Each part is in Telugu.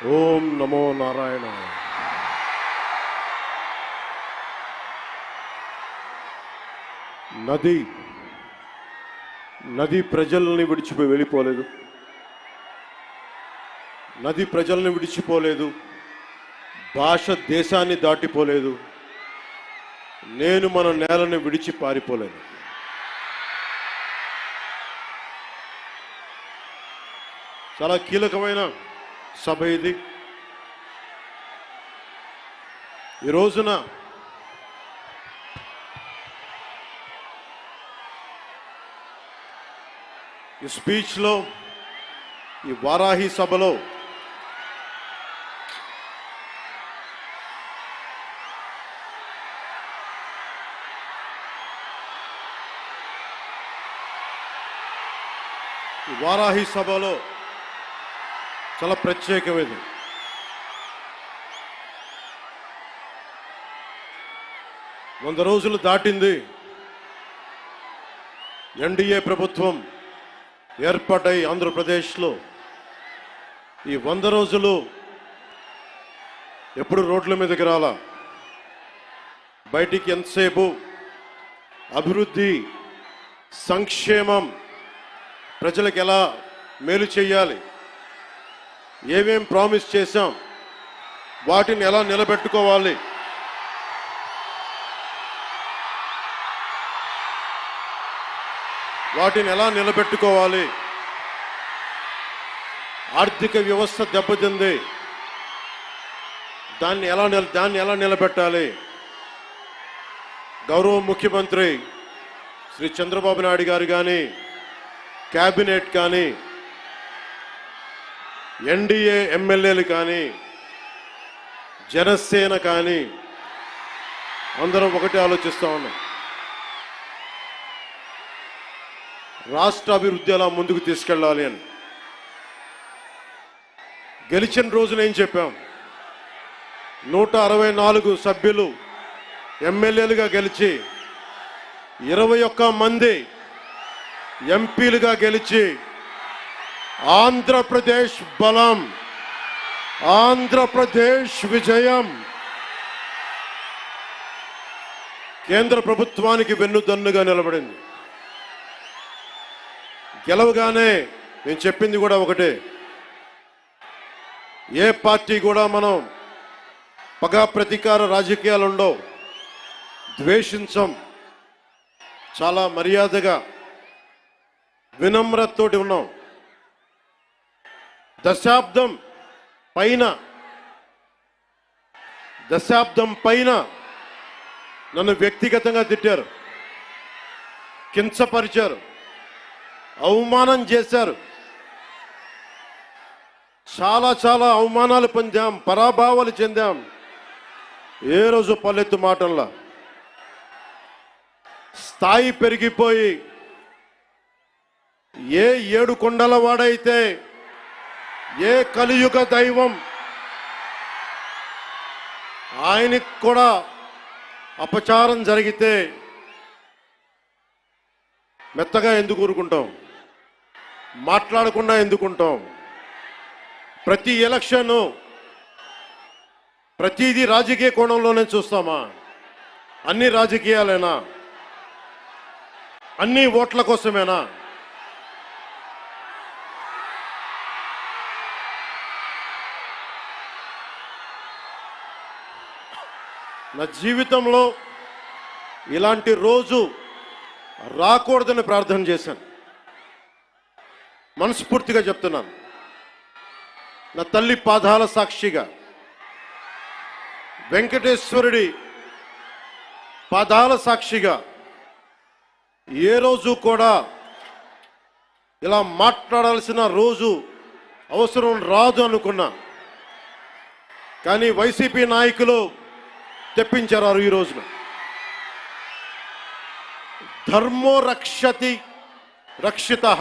ఓం నమో నారాయణ. నది ప్రజల్ని విడిచిపోయి వెళ్ళిపోలేదు. నది ప్రజల్ని విడిచిపోలేదు. భాష దేశాన్ని దాటిపోలేదు. నేను మన నేలను విడిచి పారిపోలేదు. చాలా కీలకమైన సభ ఇది. ఈ రోజున ఈ స్పీచ్లో, ఈ వారాహి సభలో చాలా ప్రత్యేకమైనది. 100 రోజులు దాటింది. ఎన్డీఏ ప్రభుత్వం ఏర్పాటై ఆంధ్రప్రదేశ్లో ఈ 100 రోజులు ఎప్పుడు రోడ్ల మీదకి రాలా. బయటికి ఎంతసేపు అభివృద్ధి, సంక్షేమం, ప్రజలకు ఎలా మేలు చేయాలి, ఏమేం ప్రామిస్ చేశాం, వాటిని ఎలా నిలబెట్టుకోవాలి, ఆర్థిక వ్యవస్థ దెబ్బతింది, దాన్ని ఎలా నిలబెట్టాలి. గౌరవ ముఖ్యమంత్రి శ్రీ చంద్రబాబు నాయుడు గారు కానీ, క్యాబినెట్ కానీ, ఎన్డీఏ ఎమ్మెల్యేలు కానీ, జనసేన కానీ అందరం ఒకటి ఆలోచిస్తూ ఉన్నాం. రాష్ట్ర అభివృద్ధి ఎలా ముందుకు తీసుకెళ్ళాలి అని. గెలిచిన రోజున ఏం చెప్పాం? 164 సభ్యులు ఎమ్మెల్యేలుగా గెలిచి, 21 మంది ఎంపీలుగా గెలిచి, ఆంధ్రప్రదేశ్ బలం, ఆంధ్రప్రదేశ్ విజయం, కేంద్ర ప్రభుత్వానికి వెన్నుదన్నుగా నిలబడింది. గెలవగానే నేను చెప్పింది కూడా ఒకటే, ఏ పార్టీ కూడా మనం పగా ప్రతీకార రాజకీయాలు ఉండవు, ద్వేషించం, చాలా మర్యాదగా వినమ్రతతోటి ఉన్నాం. దశాబ్దం పైన నన్ను వ్యక్తిగతంగా తిట్టారు, కించపరిచారు, అవమానం చేశారు. చాలా అవమానాలు పొందాం, పరాభావాలు చెందాం. ఏ రోజు పల్లెత్తు మాటల్లా స్థాయి పెరిగిపోయి, ఏ 7 కొండల వాడైతే, ఏ కలియుగ దైవం ఆయనకి కూడా అపచారం జరిగితే మెత్తగా ఎందుకు ఊరుకుంటాం? మాట్లాడకుండా ఎందుకుంటాం? ప్రతి ఎలక్షన్, ప్రతిదీ రాజకీయ కోణంలోనే చూస్తామా? అన్ని రాజకీయాలేనా? అన్ని ఓట్ల కోసమేనా? నా జీవితంలో ఇలాంటి రోజు రాకూడదని ప్రార్థన చేశాను. మనస్ఫూర్తిగా చెప్తున్నాను. నా తల్లి పాదాల సాక్షిగా, వెంకటేశ్వరుడి పాదాల సాక్షిగా ఏ రోజు కూడా ఇలా మాట్లాడాల్సిన రోజు, అవసరం రాదు అనుకున్నా. కానీ వైసీపీ నాయకులు తెప్పించారు ఈ రోజున. ధర్మో రక్షతి రక్షితః.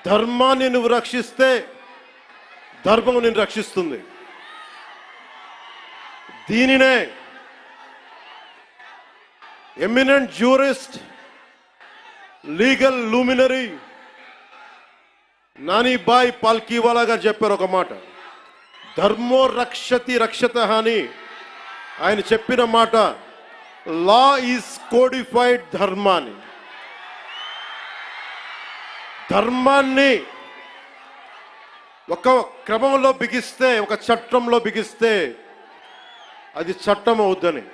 ధర్మాన్ని నువ్వు రక్షిస్తే ధర్మం నిన్ను రక్షిస్తుంది. దీనినే eminent jurist, legal luminary Nanibhai Palkhivala గారు చెప్పారు ఒక మాట, ధర్మో రక్షతి రక్షత అని ఆయన చెప్పిన మాట. లా ఈజ్ కోడిఫైడ్ ధర్మాన్ని, ధర్మాన్ని ఒక క్రమంలో బిగిస్తే, ఒక చట్టంలో బిగిస్తే అది చట్టం అవుద్దని.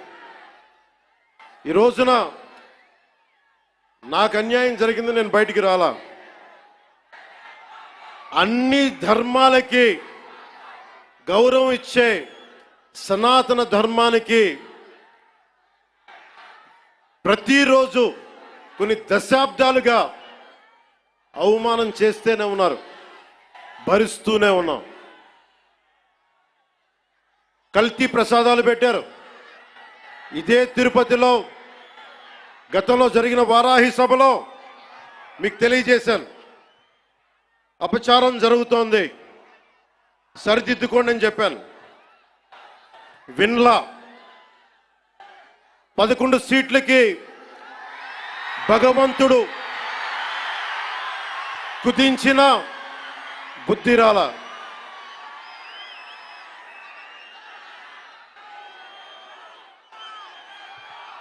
ఈ రోజున నాకు అన్యాయం జరిగింది, నేను బయటికి రాలా. అన్ని ధర్మాలకి గౌరవం ఇచ్చే సనాతన ధర్మానికి ప్రతిరోజు కొన్ని దశాబ్దాలుగా అవమానం చేస్తూనే ఉన్నారు, భరిస్తూనే ఉన్నాం. కల్తీ ప్రసాదాలు పెట్టారు. ఇదే తిరుపతిలో గతంలో జరిగిన వారాహి సభలో మీకు తెలియజేశాను, అపచారం జరుగుతోంది, సరిదిద్దుకోండి అని చెప్పాను. విన్లా 11 సీట్లకి భగవంతుడు కుదించిన బుద్ధిరాల.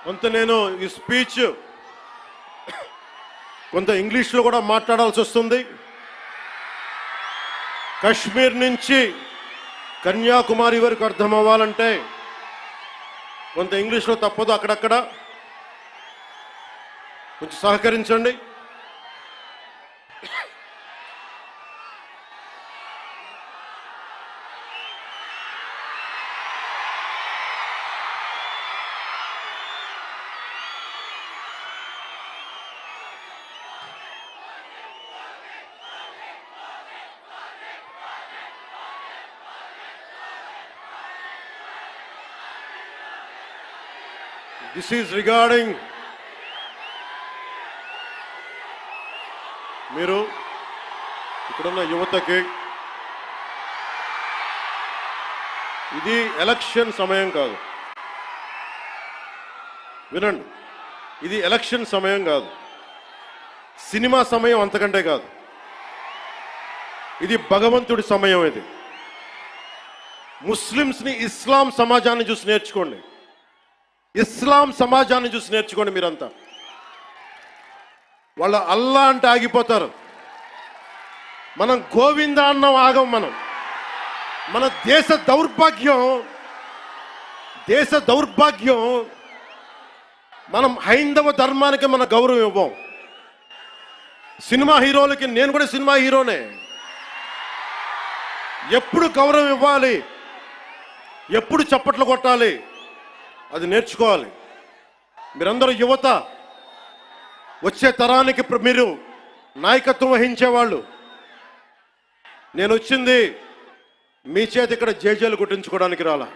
కొంత నేను ఈ స్పీచ్ కొంత ఇంగ్లీష్లో కూడా మాట్లాడాల్సి వస్తుంది. కశ్మీర్ నుంచి కన్యాకుమారి వరకు అర్థం అవ్వాలంటే కొంత ఇంగ్లీష్లో తప్పదు, అక్కడక్కడ కొంచెం సహకరించండి. This is regarding మీరు ఇక్కడున్న యువతకి, ఇది ఎలక్షన్ సమయం కాదు, వినండి, ఇది ఎలక్షన్ సమయం కాదు, సినిమా సమయం అంతకంటే కాదు, ఇది భగవంతుడి సమయం. ఇది ముస్లిమ్స్ని, ఇస్లాం సమాజాన్ని చూసి నేర్చుకోండి, ఇస్లాం సమాజాన్ని చూసి నేర్చుకోండి. మీరంతా వాళ్ళ అల్లా అంటే ఆగిపోతారు, మనం గోవింద అన్నం ఆగం. మన దేశ దౌర్భాగ్యం, మనం హైందవ ధర్మానికి మన గౌరవం ఇవ్వం. సినిమా హీరోలకి, నేను కూడా సినిమా హీరోనే, ఎప్పుడు గౌరవం ఇవ్వాలి, ఎప్పుడు చప్పట్లు కొట్టాలి, అది నేర్చుకోవాలి. మీరందరూ యువత, వచ్చే తరానికి మీరు నాయకత్వం వహించేవాళ్ళు. నేను వచ్చింది మీ చేతి ఇక్కడ జేజేలు కొట్టించుకోవడానికి రాలా,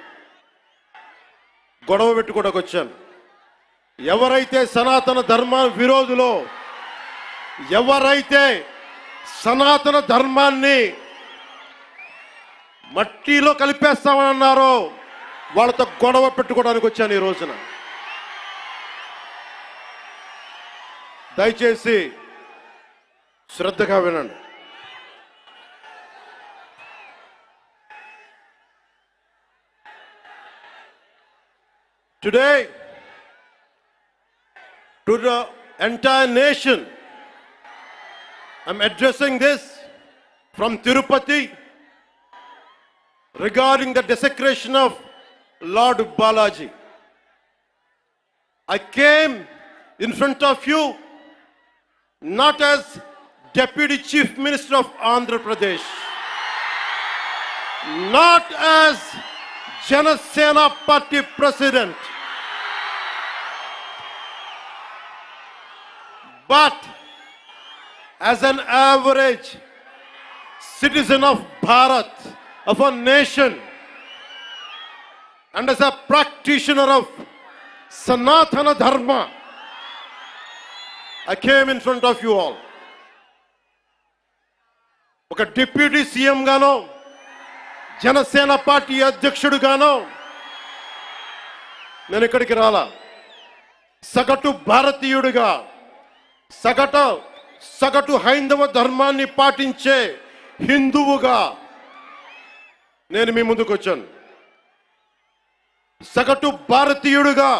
గొడవ పెట్టుకోవడానికి వచ్చాను. ఎవరైతే సనాతన ధర్మ విరోధులో, ఎవరైతే సనాతన ధర్మాన్ని మట్టిలో కలిపేస్తామన్నారో వాళ్ళతో గొడవ పెట్టుకోవడానికి వచ్చాను ఈ రోజున. దయచేసి శ్రద్ధగా వినండి. Today, to the entire nation, I'm addressing this from Tirupati regarding the desecration of Lord Balaji. I came in front of you not as Deputy Chief Minister of Andhra Pradesh, not as Janasena Party President, but as an average citizen of Bharat, of a nation, and as a practitioner of Sanatana Dharma. I came in front of you all. ఒక డిప్యూటీ సీఎం గానో, జనసేన పార్టీ అధ్యక్షుడుగానో నేను ఇక్కడికి రాలా. సగటు భారతీయుడిగా, సగటు సగటు హైందవ ధర్మాన్ని పాటించే హిందువుగా నేను మీ ముందుకు వచ్చాను. సగటు భారతీయుడిగా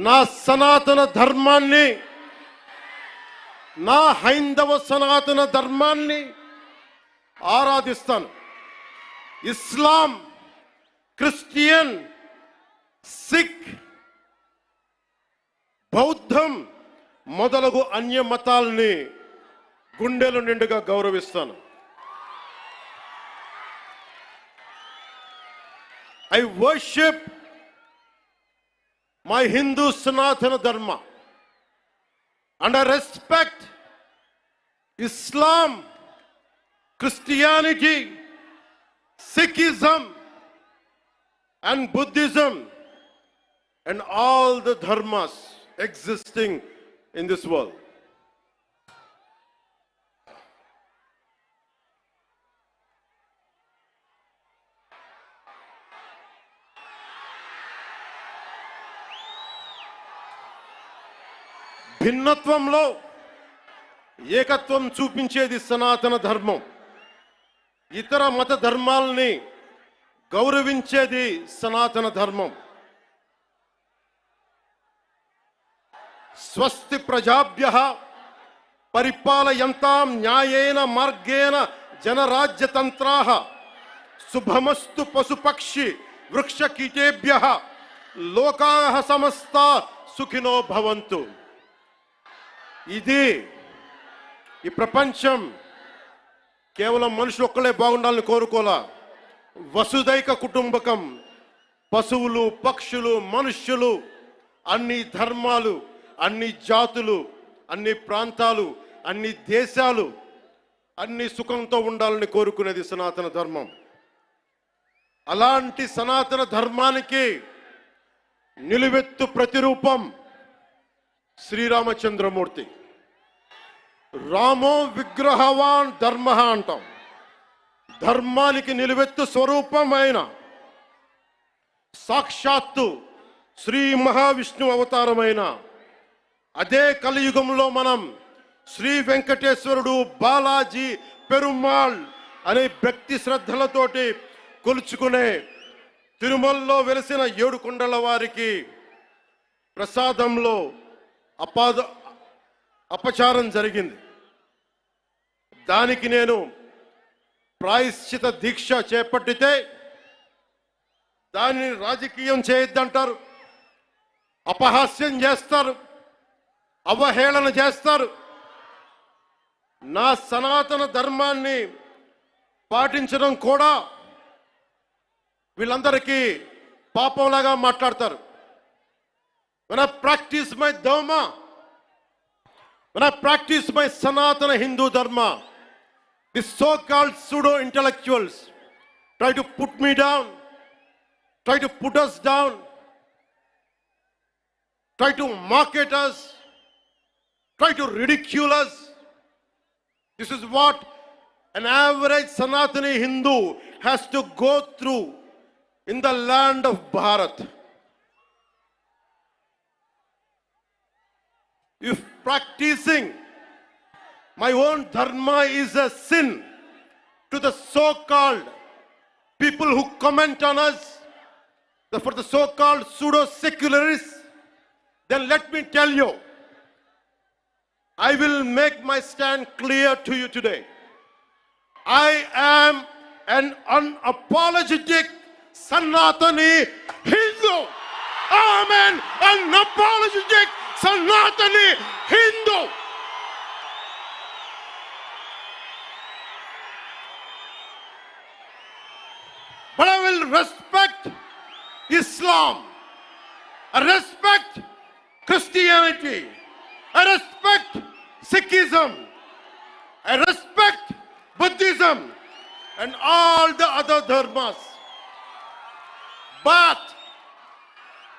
నా సనాతన ధర్మాన్ని, నా హైందవ సనాతన ధర్మాన్ని ఆరాధిస్తాను. ఇస్లాం, క్రిస్టియన్, సిక్, బౌద్ధం మొదలగు అన్య మతాల్ని గుండెలు నిండుగా గౌరవిస్తాను. I worship my Hindu Sanatana Dharma and I respect Islam, Christianity, Sikhism and Buddhism and all the dharmas existing in this world. భిన్నత్వంలో ఏకత్వం చూపించేది సనాతన ధర్మం. ఇతర మత ధర్మాలని గౌరవించేది సనాతన ధర్మం. స్వస్తి ప్రజాభ్యః పరిపాలయంతాం న్యాయేన మార్గేణ జనరాజ్యతంత్రాః శుభమస్తు పశుపక్షి వృక్షకీటేభ్యః లోకాః సమస్తా సుఖినో భవంతు. ఇది ఈ ప్రపంచం కేవలం మనుషులు ఒక్కలే బాగుండాలని కోరుకోలా. వసుదైక కుటుంబకం, పశువులు, పక్షులు, మనుష్యులు, అన్ని ధర్మాలు, అన్ని జాతులు, అన్ని ప్రాంతాలు, అన్ని దేశాలు అన్ని సుఖంతో ఉండాలని కోరుకునేది సనాతన ధర్మం. అలాంటి సనాతన ధర్మానికి నిలువెత్తు ప్రతిరూపం శ్రీరామచంద్రమూర్తి. రామో విగ్రహవాన్ ధర్మ అంటాం. ధర్మానికి నిలువెత్తు స్వరూపమైన సాక్షాత్తు శ్రీ మహావిష్ణు అవతారమైన అదే కలియుగంలో మనం శ్రీ వెంకటేశ్వరుడు, బాలాజీ, పెరుమాళ్ అనే భక్తి శ్రద్ధలతోటి కొలుచుకునే తిరుమలలో వెలిసిన 7 కొండల వారికి ప్రసాదంలో అపచారం జరిగింది. దానికి నేను ప్రాయశ్చిత దీక్ష చేపట్టితే దానిని రాజకీయం చేయొద్దంటారు, అపహాస్యం చేస్తారు, అవహేళన చేస్తారు. నా సనాతన ధర్మాన్ని పాటించడం కూడా వీళ్ళందరికీ పాపంలాగా మాట్లాడతారు. When I practice my dharma, when I practice my Sanatana Hindu Dharma, the so-called pseudo-intellectuals try to put me down, try to put us down, try to mock at us, try to ridicule us. This is what an average Sanatani Hindu has to go through in the land of Bharat. If practicing my own dharma is a sin to the so-called people who comment on us, for the so-called pseudo-secularists, then let me tell you, I will make my stand clear to you today. I am an unapologetic Sanatani Hindu. I am an unapologetic Sanatani Hindu. But I will respect Islam. I respect Christianity. I respect Sikhism. I respect Buddhism and all the other dharmas. But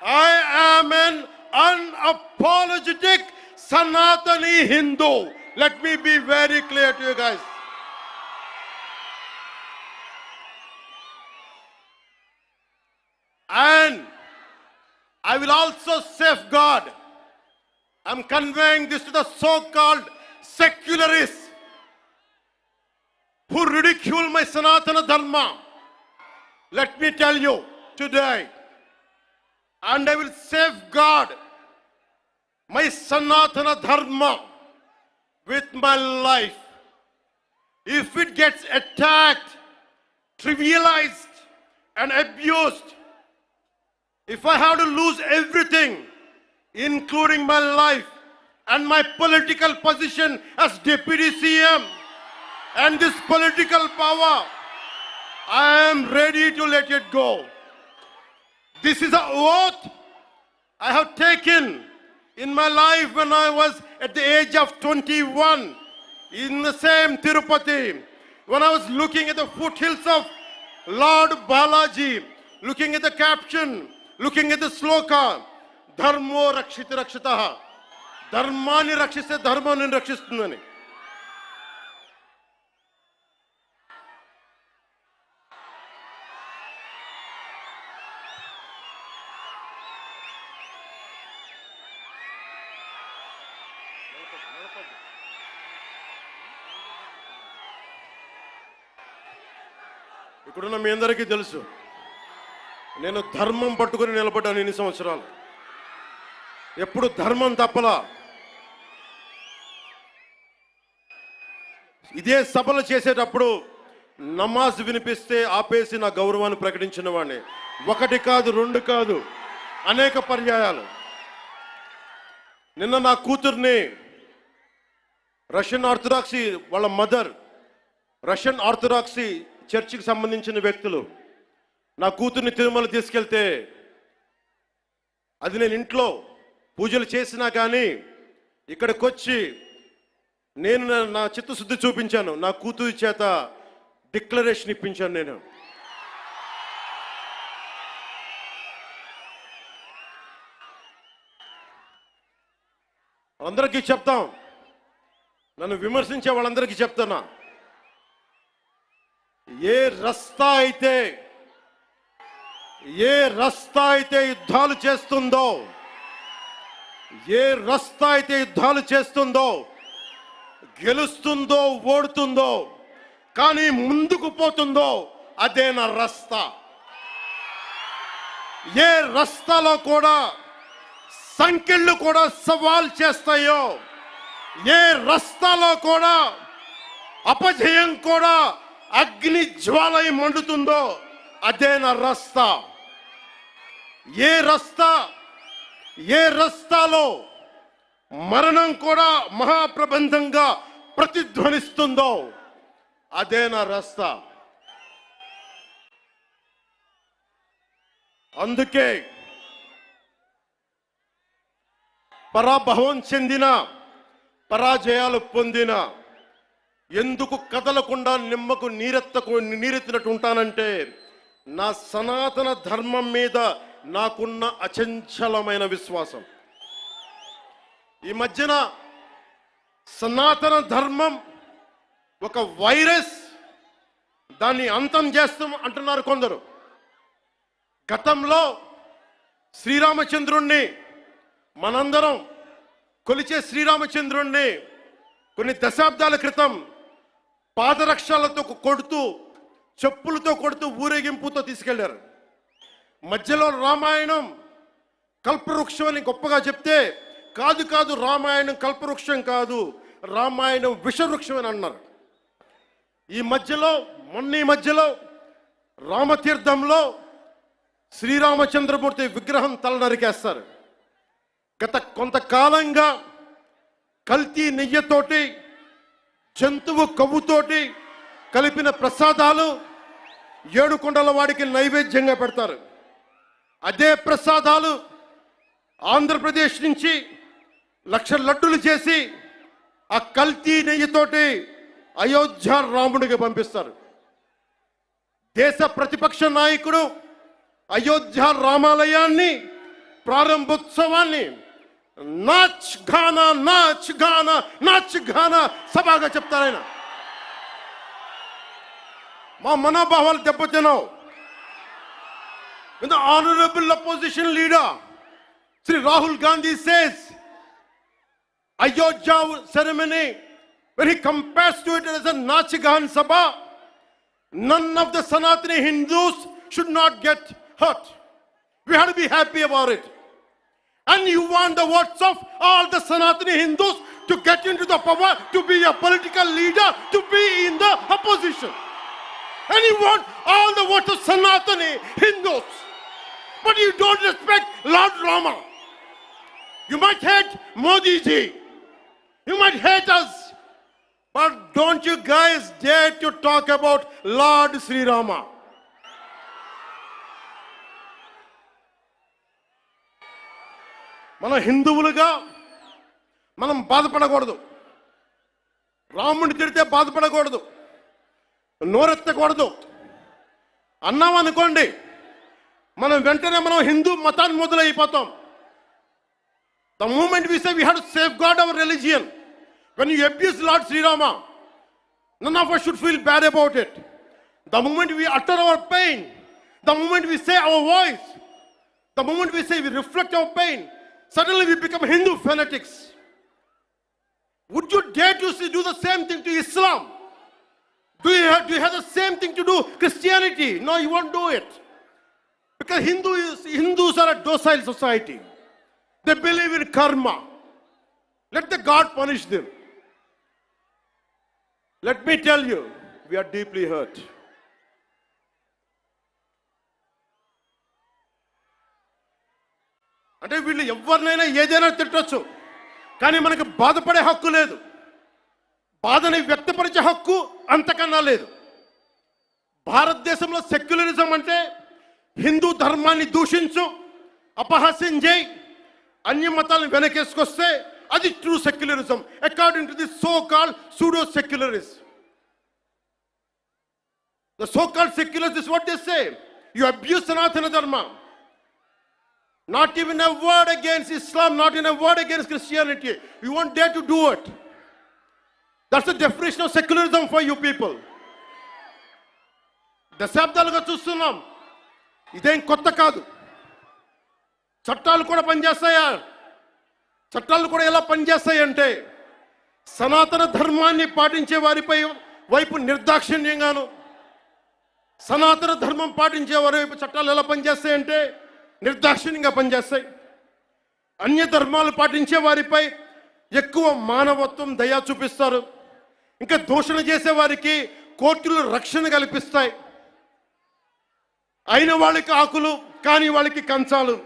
I am an unapologetic Sanatani Hindu. Let me be very clear to you guys. And I will also safeguard, I'm conveying this to the so-called secularists who ridicule my Sanatana Dharma. Let me tell you today, and I will safeguard my Sanatana Dharma with my life. If it gets attacked, trivialized, and abused, if I have to lose everything, including my life and my political position as Deputy CM and this political power, I am ready to let it go. This is an oath I have taken in my life when I was at the age of 21 in the same Tirupati, when I was looking at the foothills of Lord Balaji, looking at the caption, looking at the sloka, Dharmo Rakshita Rakshitaha, Dharmani Rakshiste Dharmani Rakshistundani. ఇక్కడున్న మీ అందరికీ తెలుసు, నేను ధర్మం పట్టుకుని నిలబడ్డాను ఇన్ని సంవత్సరాలు. ఎప్పుడు ధర్మం తప్పలా. ఇదే సభలు చేసేటప్పుడు నమాజ్ వినిపిస్తే ఆపేసి నా గౌరవాన్ని ప్రకటించిన వాడిని. ఒకటి కాదు, రెండు కాదు, అనేక పర్యాయాలు. నిన్న నా కూతుర్ని రష్యన్ ఆర్థడాక్సీ, వాళ్ళ మదర్ రష్యన్ ఆర్థడాక్సీ చర్చికి సంబంధించిన వ్యక్తులు నా కూతుర్ని తిరుమల తీసుకెళ్తే, అది నేను ఇంట్లో పూజలు చేసినా కానీ ఇక్కడికి వచ్చి నేను నా చిత్తశుద్ధి చూపించాను. నా కూతురి చేత డిక్లరేషన్ ఇప్పించాను. నేను అందరికీ చెప్తాం, నన్ను విమర్శించే వాళ్ళందరికీ చెప్తున్నా, ఏ రస్తా అయితే యుద్ధాలు చేస్తుందో, ఏ రస్తా అయితే యుద్ధాలు చేస్తుందో, గెలుస్తుందో ఓడుతుందో, కానీ ముందుకు పోతుందో అదే నా రస్తా. ఏ రస్తాలో కూడా సంఖ్యలు కూడా సవాల్ చేస్తాయో, ఏ రస్తాలో కూడా అపజయం కూడా అగ్ని జ్వాలై మండుతుందో అదే నా రస్తా. ఏ రస్తాలో మరణం కూడా మహాప్రబంధంగా ప్రతిధ్వనిస్తుందో అదే నా రస్తా. అందుకే పరాభవం చెందిన, పరాజయాలు పొందిన ఎందుకు కదలకుండా నిమ్మకు నీరెత్తినట్టు ఉంటానంటే, నా సనాతన ధర్మం మీద నాకున్న అచంచలమైన విశ్వాసం. ఈ మధ్యన సనాతన ధర్మం ఒక వైరస్, దాన్ని అంతం చేస్తాం అంటున్నారు కొందరు. గతంలో శ్రీరామచంద్రుణ్ణి, మనందరం కొలిచే శ్రీరామచంద్రుణ్ణి కొన్ని దశాబ్దాల క్రితం పాదరక్షలతో కొడుతూ, చెప్పులతో కొడుతూ, ఊరేగింపుతో తీసుకెళ్లారు. మధ్యలో రామాయణం కల్పవృక్షం అని గొప్పగా చెప్తే, కాదు రామాయణం కల్పవృక్షం కాదు, రామాయణం విషవృక్షం అని అన్నారు. ఈ మధ్యలో రామతీర్థంలో శ్రీరామచంద్రమూర్తి విగ్రహం తల నరికేస్తారు. గత కొంతకాలంగా కల్తీ నెయ్యితోటి, జంతువు కొవ్వుతోటి కలిపిన ప్రసాదాలు ఏడుకొండల వాడికి నైవేద్యంగా పెడతారు. అదే ప్రసాదాలు ఆంధ్రప్రదేశ్ నుంచి 1,00,000 లడ్డులు చేసి ఆ కల్తీ నెయ్యితోటి అయోధ్య రాముడికి పంపిస్తారు. దేశ ప్రతిపక్ష నాయకుడు అయోధ్య రామాలయాన్ని ప్రారంభోత్సవాన్ని నాచ్ గానా సభగా చెప్తారు. ఆయన మా మనోభావాలు దెబ్బతిన్నావు. The honorable opposition leader Sri Rahul Gandhi says Ayodhya ceremony, when he compares to it as a Nachigahan Sabha, none of the Sanatani Hindus should not get hurt. We have to be happy about it. And you want the votes of all the Sanatani Hindus to get into the power, to be a political leader, to be in the opposition. And you want all the votes of Sanatani Hindus. But you don't respect Lord Rama. You might hate Modi ji. You might hate us. But don't you guys dare to talk about Lord Sri Rama. మన హిందువులుగా మనం బాధపడకూడదు. రాముడిని తిడితే బాధపడకూడదు, నోరెత్తకూడదు. అన్నాం అనుకోండి, మనం వెంటనే మనం హిందూ మతాన్ని మొదలైపోతాం. The moment we say we have to safeguard our religion, when you abuse Lord Sri Rama, none of us should feel bad about it. The moment we utter our pain, the moment we say our voice, the moment we say we reflect our pain, suddenly we become Hindu fanatics. Would you dare to do the same thing to Islam? Do you have the same thing to do Christianity? No, you won't do it. Because Hindus are a docile society. They believe in karma. Let the God punish them. Let me tell you, we are deeply hurt. అంటే వీళ్ళు ఎవరినైనా ఏదైనా తిట్టొచ్చు, కానీ మనకు బాధపడే హక్కు లేదు. బాధని వ్యక్తపరిచే హక్కు అంతకన్నా లేదు. భారతదేశంలో సెక్యులరిజం అంటే హిందూ ధర్మాన్ని దూషించు, అపహాస్యం చేయి, అన్య మతాలను వెనకేసుకొస్తే అది true secularism according to the so called pseudo secularist. The so called secularists is what they say. You abuse Sanatana Dharma. Not even a word against Islam, not even a word against Christianity. You won't dare to do it. That's the definition of secularism for you people. దశాబ్దాలుగా చూస్తున్నాం, ఇదేం కొత్త కాదు. చట్టాలు కూడా పనిచేస్తాయా? చట్టాలు కూడా ఎలా పనిచేస్తాయంటే సనాతన ధర్మాన్ని పాటించే వారిపై వైపు నిర్దాక్షిణ్యంగాను, సనాతన ధర్మం పాటించే వారి వైపు చట్టాలు ఎలా పనిచేస్తాయంటే నిర్దాక్షిణ్యంగా పనిచేస్తాయి. అన్య ధర్మాలు పాటించే వారిపై ఎక్కువ మానవత్వం, దయ చూపిస్తారు. ఇంకా దూషణ చేసే వారికి కోర్టులు రక్షణ కల్పిస్తాయి. అయిన వాళ్ళకి ఆకులు, కాని వాళ్ళకి కంచాలు.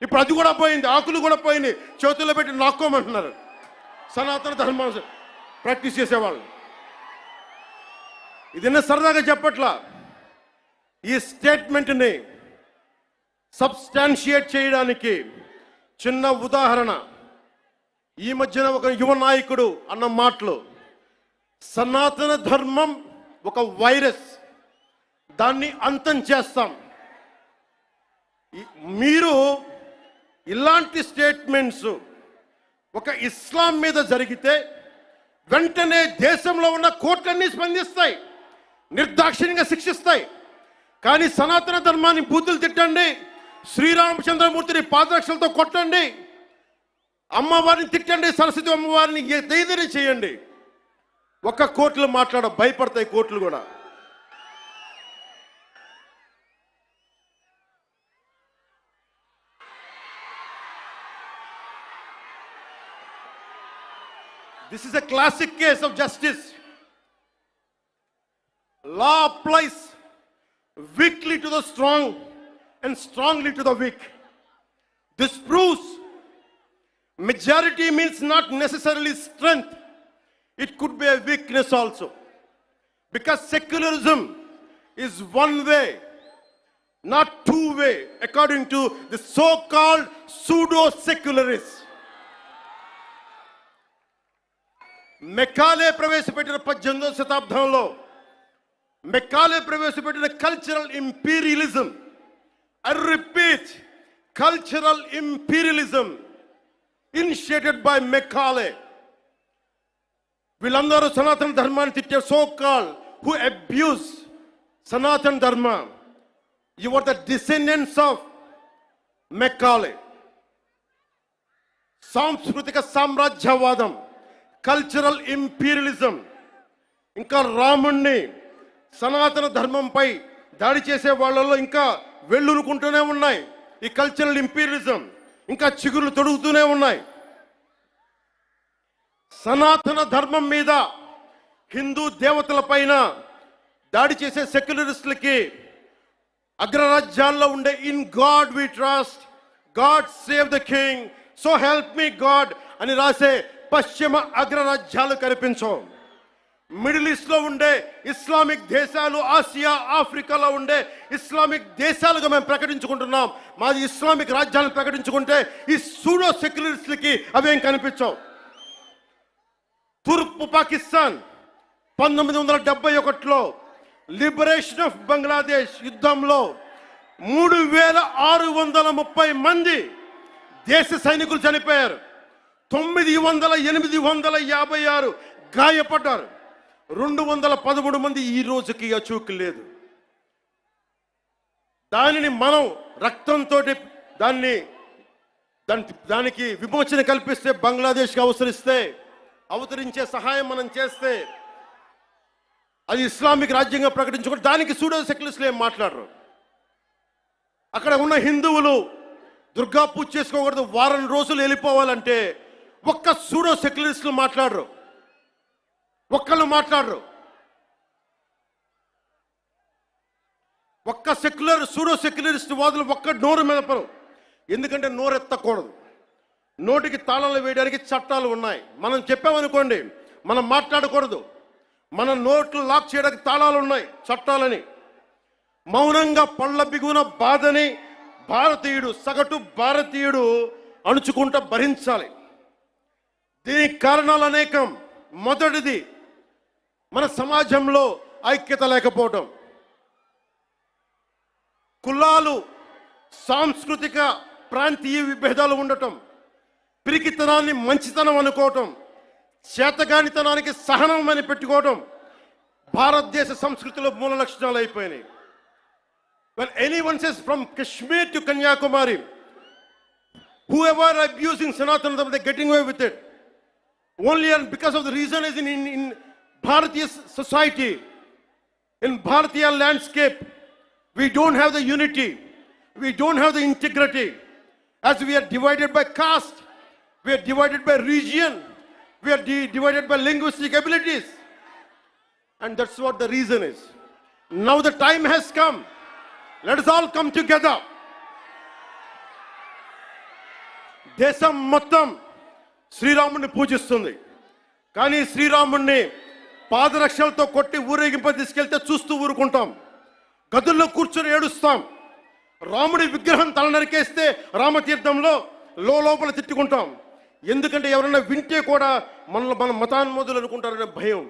ఇప్పుడు అది కూడా పోయింది, ఆకులు కూడా పోయింది, చేతుల్లో పెట్టి నాక్కోమంటున్నారు సనాతన ధర్మం ప్రాక్టీస్ చేసేవాళ్ళు. ఇదన్నా సరదాగా చెప్పట్లా. ఈ స్టేట్మెంట్ని సబ్స్టాన్షియేట్ చేయడానికి చిన్న ఉదాహరణ. ఈ మధ్యన ఒక యువ నాయకుడు అన్న మాటలు, సనాతన ధర్మం ఒక వైరస్, దాన్ని అంతం చేస్తాం. మీరు ఇలాంటి స్టేట్మెంట్స్ ఒక ఇస్లాం మీద జరిగితే వెంటనే దేశంలో ఉన్న కోర్టులన్నీ స్పందిస్తాయి, నిర్దాక్షిణ్యంగా శిక్షిస్తాయి. కానీ సనాతన ధర్మాన్ని బూతులు తిట్టండి, శ్రీరామచంద్రమూర్తిని పాదరక్షలతో కొట్టండి, అమ్మవారిని తిట్టండి, సరస్వతి అమ్మవారిని ఏదైనా చేయండి, ఒక్క కోర్టులు భయపడతాయి కోర్టులు కూడా. This is a classic case of justice. Law applies weakly to the strong and strongly to the weak. This proves majority means not necessarily strength. It could be a weakness also. Because secularism is one way, not two way, according to the so-called pseudo-secularists. Macaulay ప్రవేశపెట్టిన 18వ శతాబ్దంలో మెకాలే ప్రవేశపెట్టిన cultural imperialism, I repeat, cultural imperialism initiated by Macaulay. వీళ్ళందరూ సనాతన ధర్మాన్ని తిట్టే so call who abuse Sanatana Dharma, you are the descendants of Macaulay. సాంస్కృతిక సామ్రాజ్యవాదం, కల్చరల్ ఇంపీరియలిజం, ఇంకా రాముణ్ణి సనాతన ధర్మంపై దాడి చేసే వాళ్ళలో ఇంకా వెళ్ళునుకుంటూనే ఉన్నాయి. ఈ కల్చరల్ ఇంపీరియలిజం ఇంకా చిగురులు తొడుగుతూనే ఉన్నాయి. సనాతన ధర్మం మీద, హిందూ దేవతల పైన దాడి చేసే సెక్యులరిస్టులకి అగ్రరాజ్యాల్లో ఉండే in God we trust, God save the king, so help me God అని రాసే పశ్చిమ అగ్రరాజ్యాలు కనిపించవు. మిడిల్ ఈస్ట్లో ఉండే ఇస్లామిక్ దేశాలు, ఆసియా, ఆఫ్రికాలో ఉండే ఇస్లామిక్ దేశాలుగా మేము ప్రకటించుకుంటున్నాం. మాది ఇస్లామిక్ రాజ్యాలను ప్రకటించుకుంటే ఈ సూడో సెక్యులరిస్టులకి అవేం కనిపించవు. తూర్పు పాకిస్తాన్ 1971లో లిబరేషన్ ఆఫ్ బంగ్లాదేశ్ యుద్ధంలో 3630 మంది దేశ సైనికులు చనిపోయారు. 856 గాయపడ్డారు. 213 మంది ఈ రోజుకి అచూకు లేదు. దానిని మనం రక్తంతో దానికి విమోచన కల్పిస్తే, బంగ్లాదేశ్కి అవతరించే సహాయం మనం చేస్తే అది ఇస్లామిక్ రాజ్యంగా ప్రకటించుకుంటే దానికి సూడో సెక్యులరిస్టులు ఏం మాట్లాడరు. అక్కడ ఉన్న హిందువులు దుర్గా పూజ చేసుకోకూడదు, వారం రోజులు వెళ్ళిపోవాలంటే ఒక్క సూడో సెక్యులరిస్టులు మాట్లాడరు. ఒక్కళ్ళు మాట్లాడరు. ఒక్క సూడో సెక్యులరిస్ట్ వాదులు ఒక్క నోరు మెదపరు. ఎందుకంటే నోరెత్తకూడదు. నోటికి తాళాలు వేయడానికి చట్టాలు ఉన్నాయి. మనం చెప్పామనుకోండి, మనం మాట్లాడకూడదు. మన నోట్లు లాక్ చేయడానికి తాళాలు ఉన్నాయి, చట్టాలని. మౌనంగా పళ్ళ బిగున బాధని సగటు భారతీయుడు అణుచుకుంటూ భరించాలి. దీనికి కారణాలు అనేకం. మొదటిది, మన సమాజంలో ఐక్యత లేకపోవటం. కులాలు, సాంస్కృతిక ప్రాంతీయ విభేదాలు ఉండటం, పిరికితనాన్ని మంచితనం అనుకోవటం, చేతగానితనానికి సహనం అని పెట్టుకోవటం భారతదేశ సంస్కృతిలో మూల లక్షణాలు అయిపోయినాయి. When anyone says from Kashmir to Kanyakumari, whoever are abusing Sanatana Dharma, they're getting away with it. Only and because of the reason is in Bharatiya society, in Bharatiya landscape, we don't have the unity, we don't have the integrity. As we are divided by caste, we are divided by region, we are divided by linguistic abilities. And that's what the reason is. Now the time has come. Let us all come together. దేశం మొత్తం శ్రీరాముడిని పూజిస్తుంది. కానీ శ్రీరాముడిని పాదరక్షలతో కొట్టి ఊరేగింప తీసుకెళ్తే చూస్తూ ఊరుకుంటాం. గదుల్లో కూర్చొని ఏడుస్తాం. రాముడి విగ్రహం తల నరికేస్తే రామతీర్థంలో లోపల తిట్టుకుంటాం. ఎందుకంటే ఎవరైనా వింటే కూడా మన మతాన్మోదులు అనుకుంటారనే భయం.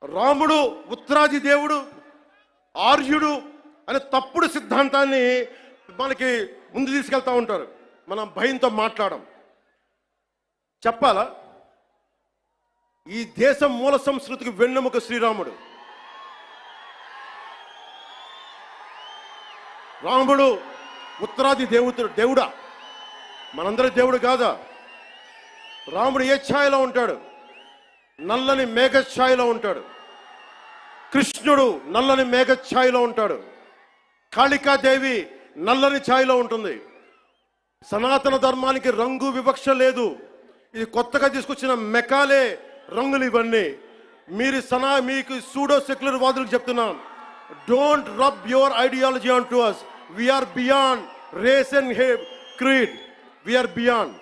రాముడు ఉత్తరాది దేవుడు, ఆర్యుడు అనే తప్పుడు సిద్ధాంతాన్ని మనకి ముందు తీసుకెళ్తా ఉంటారు. మనం భయంతో మాట్లాడం. చెప్పాలా, ఈ దేశం మూల సంస్కృతికి వెన్నెముక శ్రీరాముడు. రాముడు ఉత్తరాది దేవుడా? మనందరి దేవుడు కాదా? రాముడు ఏ ఛాయలో ఉంటాడు? నల్లని మేఘ ఛాయలో ఉంటాడు. కృష్ణుడు నల్లని మేఘ ఛాయలో ఉంటాడు. కాళికాదేవి నల్లని ఛాయలో ఉంటుంది. సనాతన ధర్మానికి రంగు వివక్ష లేదు. ఇది కొత్తగా తీసుకొచ్చిన మెకాలే రంగులు ఇవన్నీ. మీకు సూడో సెక్యులర్ వాదులకు చెప్తున్నాం, don't rub your ideology on to us. We are beyond race and creed. We are beyond.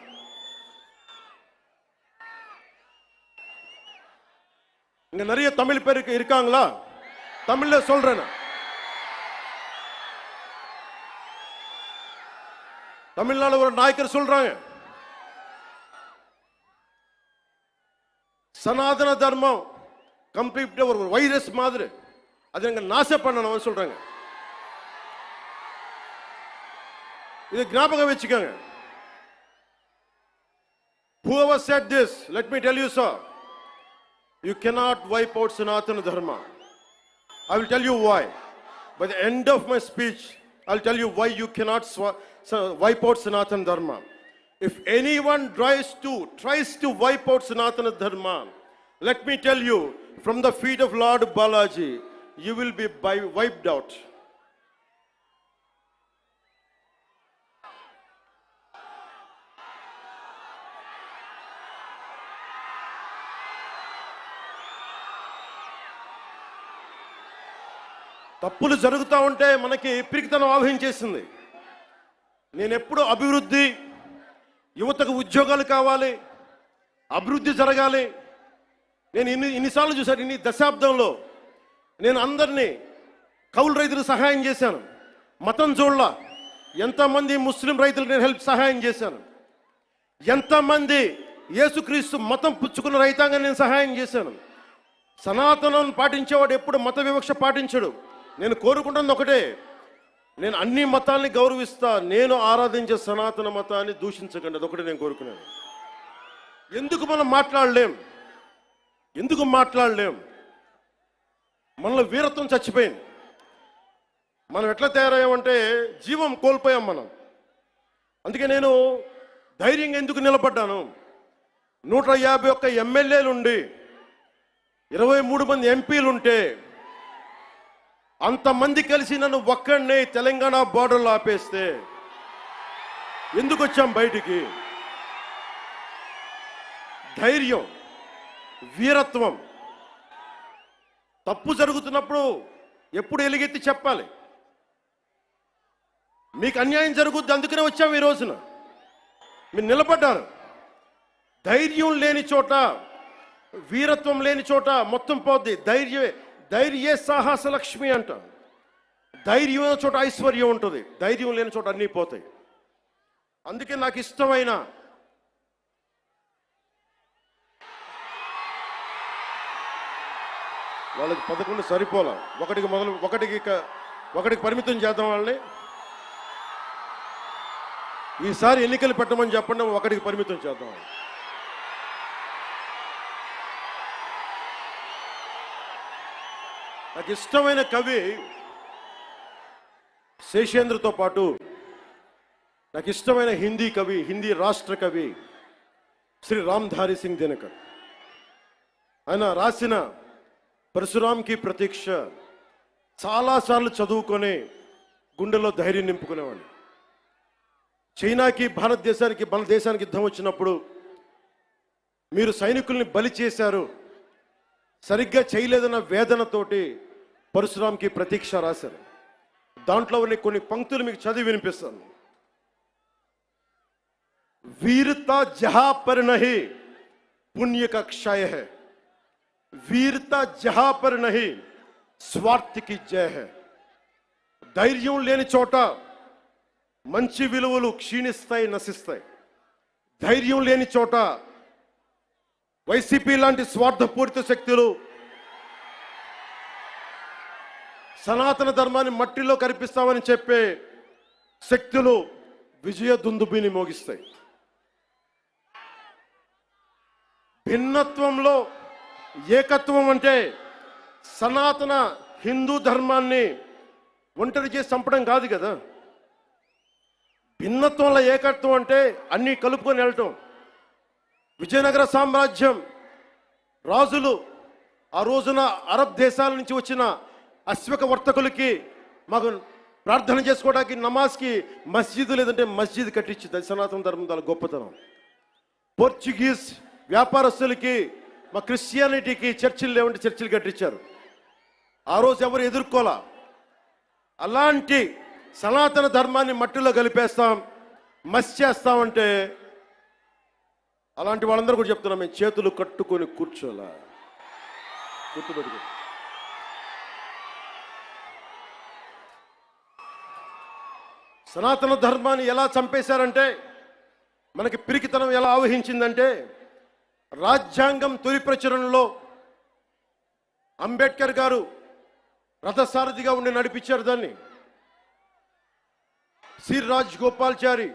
இங்க நிறைய தமிழ் பேர் இருக்காங்களா? தமிழ்ல சொல்றேன். தமிழ்நாடு ஒரு நாயக்கர் சொல்றாங்க, சனாதன தர்மம் கம்ப்ளீட் ஒரு வைரஸ் மாதிரி, அதை எங்க நாச பண்ணணும் சொல்றாங்க. இது ஞாபகம் வச்சுக்கோங்க. Whoever said this, let me tell you, sir, you cannot wipe out Sanatana Dharma. I will tell you why. By the end of my speech, I'll tell you why you cannot wipe out Sanatana Dharma. If anyone tries to wipe out Sanatana Dharma, let me tell you, from the feet of Lord Balaji, you will be wiped out. తప్పులు జరుగుతూ ఉంటే మనకి పిరికితనం ఆవహించేసింది. నేను ఎప్పుడు అభివృద్ధి, యువతకు ఉద్యోగాలు కావాలి, అభివృద్ధి జరగాలి. నేను ఇన్నిసార్లు చూశాను. ఇన్ని దశాబ్దంలో నేను అందరినీ కౌలు రైతులకు సహాయం చేశాను. మతం చూడలా. ఎంతమంది ముస్లిం రైతులకు నేను సహాయం చేశాను. ఎంతమంది యేసుక్రీస్తు మతం పుచ్చుకున్న రైతాంగం నేను సహాయం చేశాను. సనాతనం పాటించేవాడు ఎప్పుడు మత వివక్ష పాటించడు. నేను కోరుకుంటున్నది ఒకటే, నేను అన్ని మతాల్ని గౌరవిస్తా, నేను ఆరాధించే సనాతన మతాన్ని దూషించకండి, అదొకటి నేను కోరుకున్నాను. ఎందుకు మనం మాట్లాడలేం? మనలో వీరత్వం చచ్చిపోయింది. మనం ఎట్లా తయారయ్యామంటే జీవం కోల్పోయాం మనం. అందుకే నేను ధైర్యంగా ఎందుకు నిలబడ్డాను. 151 ఎమ్మెల్యేలుండి 23 మంది ఎంపీలుంటే అంతమంది కలిసి నన్ను ఒక్కడినే తెలంగాణ బార్డర్లో ఆపేస్తే ఎందుకు వచ్చాం బయటికి? ధైర్యం, వీరత్వం. తప్పు జరుగుతున్నప్పుడు ఎప్పుడు ఎలుగెత్తి చెప్పాలి. మీకు అన్యాయం జరుగుద్ది, అందుకనే వచ్చాం ఈ రోజున. మీరు నిలబడ్డారు. ధైర్యం లేని చోట, వీరత్వం లేని చోట మొత్తం పోద్ది. ధైర్యే సాహస లక్ష్మి అంట. ధైర్యం ఉన్న చోట ఐశ్వర్యం ఉంటుంది, ధైర్యం లేని చోట అన్నీ పోతాయి. అందుకే నాకు ఇష్టమైన వాళ్ళకి 11 సరిపోలా, ఒకటికి పరిమితం చేద్దాం వాళ్ళని. ఈసారి ఎన్నికలు పెట్టమని చెప్పండి, ఒకటికి పరిమితం చేద్దాం. నాకు ఇష్టమైన కవి శేషేంద్రతో పాటు నాకు ఇష్టమైన హిందీ కవి, హిందీ రాష్ట్ర కవి శ్రీ రామ్ధారి సింగ్ దినకర్. ఆయన రాసిన పరశురాంకి ప్రతీక్ష చాలాసార్లు చదువుకొని గుండెలో ధైర్యం నింపుకునేవాడిని. చైనాకి మన దేశానికి యుద్ధం వచ్చినప్పుడు మీరు సైనికుల్ని బలి చేశారు, సరిగ్గా చేయలేదన్న వేదనతోటి పరశురాంకి ప్రతీక్ష రాశారు. దాంట్లో ఉన్న కొన్ని పంక్తులు మీకు చదివి వినిపిస్తాను. वीरता जहां पर नहीं पुण्य का क्षय है, वीरता जहां पर नहीं स्वार्थ की जय है. ధైర్యం లేని చోట మంచి విలువలు క్షీణిస్తాయి, నశిస్తాయి. ధైర్యం లేని చోట వైసీపీ లాంటి స్వార్థపూరిత శక్తులు సనాతన ధర్మాన్ని మట్టిలో కరిపిస్తామని చెప్పే శక్తులు విజయ దుందుబిని మోగిస్తాయి. భిన్నత్వంలో ఏకత్వం అంటే సనాతన హిందూ ధర్మాన్ని ఒంటరి చేసి చంపడం కాదు కదా. భిన్నత్వంలో ఏకత్వం అంటే అన్నీ కలుపుకొని వెళ్ళటం. విజయనగర సామ్రాజ్యం రాజులు ఆ రోజున అరబ్ దేశాల నుంచి వచ్చిన అశ్వక వర్తకులకి మాకు ప్రార్థన చేసుకోవడానికి నమాజ్కి మస్జిద్ లేదంటే మస్జిద్ కట్టించింది. అది సనాతన ధర్మం చాలా గొప్పతనం. పోర్చుగీస్ వ్యాపారస్తులకి మా క్రిస్టియానిటీకి చర్చిలు లేవంటే చర్చిలు కట్టించారు. ఆ రోజు ఎవరు ఎదుర్కోలా. అలాంటి సనాతన ధర్మాన్ని మట్టిలో కలిపేస్తాం, మస్ చేస్తామంటే అలాంటి వాళ్ళందరూ కూడా చెప్తున్నాం, మేము చేతులు కట్టుకొని కూర్చోలా. గుర్తుపెట్టుకో. సనాతన ధర్మాన్ని ఎలా చంపేశారంటే, మనకి పిరికితనం ఎలా ఆవహించిందంటే, రాజ్యాంగం తొలి ప్రచురణలో అంబేద్కర్ గారు రథసారథిగా ఉండి నడిపించారు దాన్ని. శ్రీ రాజగోపాల్చారి,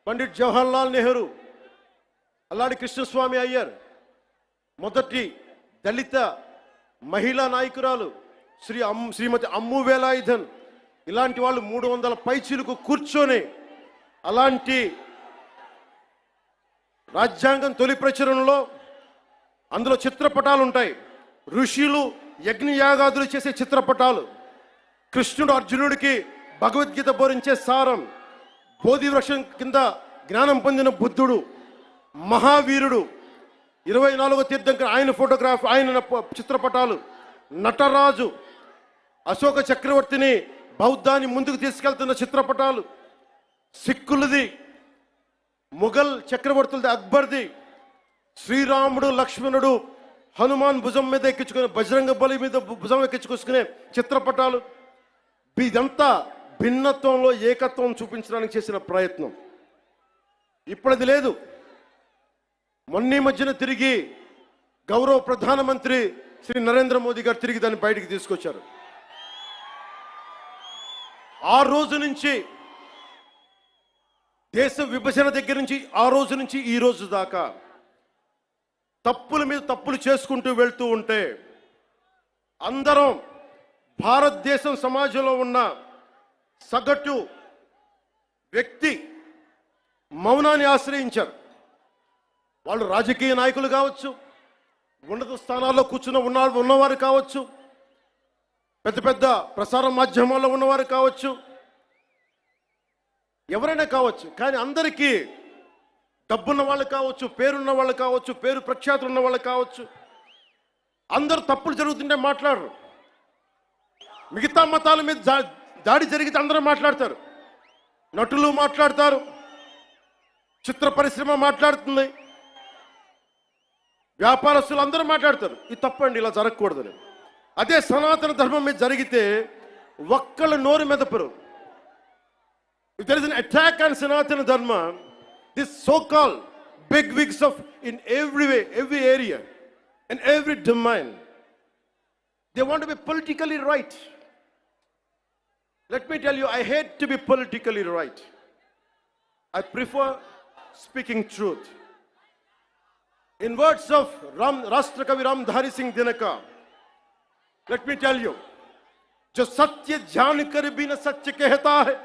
పండిట్ జవహర్లాల్ నెహ్రూ, అల్లాడి కృష్ణస్వామి అయ్యర్, మొదటి దళిత మహిళా నాయకురాలు శ్రీమతి అమ్ము వేలాయుధన్, ఇలాంటి వాళ్ళు 300 పైచీలకు కూర్చొని అలాంటి రాజ్యాంగం తొలి ప్రచురణలో అందులో చిత్రపటాలు ఉంటాయి. ఋషులు యజ్ఞయాగాదులు చేసే చిత్రపటాలు, కృష్ణుడు అర్జునుడికి భగవద్గీత బోధించే సారం, బోధి వృక్షం కింద జ్ఞానం పొందిన బుద్ధుడు, మహావీరుడు, 24వ తీర్థంకర్ ఆయన ఫోటోగ్రాఫ్, ఆయన చిత్రపటాలు, నటరాజు, అశోక చక్రవర్తిని బౌద్ధాన్ని ముందుకు తీసుకెళ్తున్న చిత్రపటాలు, సిక్కులది, ముఘల్ చక్రవర్తులది, అక్బర్ది, శ్రీరాముడు లక్ష్మణుడు హనుమాన్ భుజం మీద ఎక్కించుకునే, బజరంగ బలి మీద భుజం ఎక్కించుకొసుకునే చిత్రపటాలు. ఇదంతా భిన్నత్వంలో ఏకత్వం చూపించడానికి చేసిన ప్రయత్నం. ఇప్పుడది లేదు. మొన్న మధ్యన తిరిగి గౌరవ ప్రధానమంత్రి శ్రీ నరేంద్ర మోదీ గారు తిరిగి దాన్ని బయటికి తీసుకొచ్చారు. ఆ రోజు నుంచి, దేశ విభజన దగ్గర నుంచి ఆ రోజు నుంచి ఈ రోజు దాకా తప్పుల మీద తప్పులు చేసుకుంటూ వెళ్తూ ఉంటే అందరం భారతదేశం సమాజంలో ఉన్న సగటు వ్యక్తి మౌనాన్ని ఆశ్రయించారు. వాళ్ళు రాజకీయ నాయకులు కావచ్చు, ఉన్నత స్థానాల్లో కూర్చున్న ఉన్నవారు కావచ్చు, పెద్ద పెద్ద ప్రసార మాధ్యమాల్లో ఉన్నవారు కావచ్చు, ఎవరైనా కావచ్చు. కానీ అందరికీ డబ్బున్న వాళ్ళు కావచ్చు, పేరున్న వాళ్ళు కావచ్చు, పేరు ప్రఖ్యాతులు ఉన్న వాళ్ళు కావచ్చు, అందరూ తప్పులు జరుగుతుంటే మాట్లాడరు. మిగతా మతాల మీద దాడి జరిగితే అందరూ మాట్లాడతారు. నటులు మాట్లాడతారు, చిత్ర పరిశ్రమ మాట్లాడుతుంది, వ్యాపారస్తులు అందరూ మాట్లాడతారు. ఇది తప్పండి, ఇలా జరగకూడదని. అదే సనాతన ధర్మం మీద జరిగితే ఒక్కళ్ళ నోరు మెదపరు. If there is an attack on Sanatana Dharma, this so-called big wigs of in every way, every area, and every domain, they want to be politically right. Let me tell you, I hate to be politically right. I prefer speaking truth. In words of Rashtrakavi Ramdhari Singh Dinaka, let me tell you, जो सत्य जान कर भी न सत्य कहता है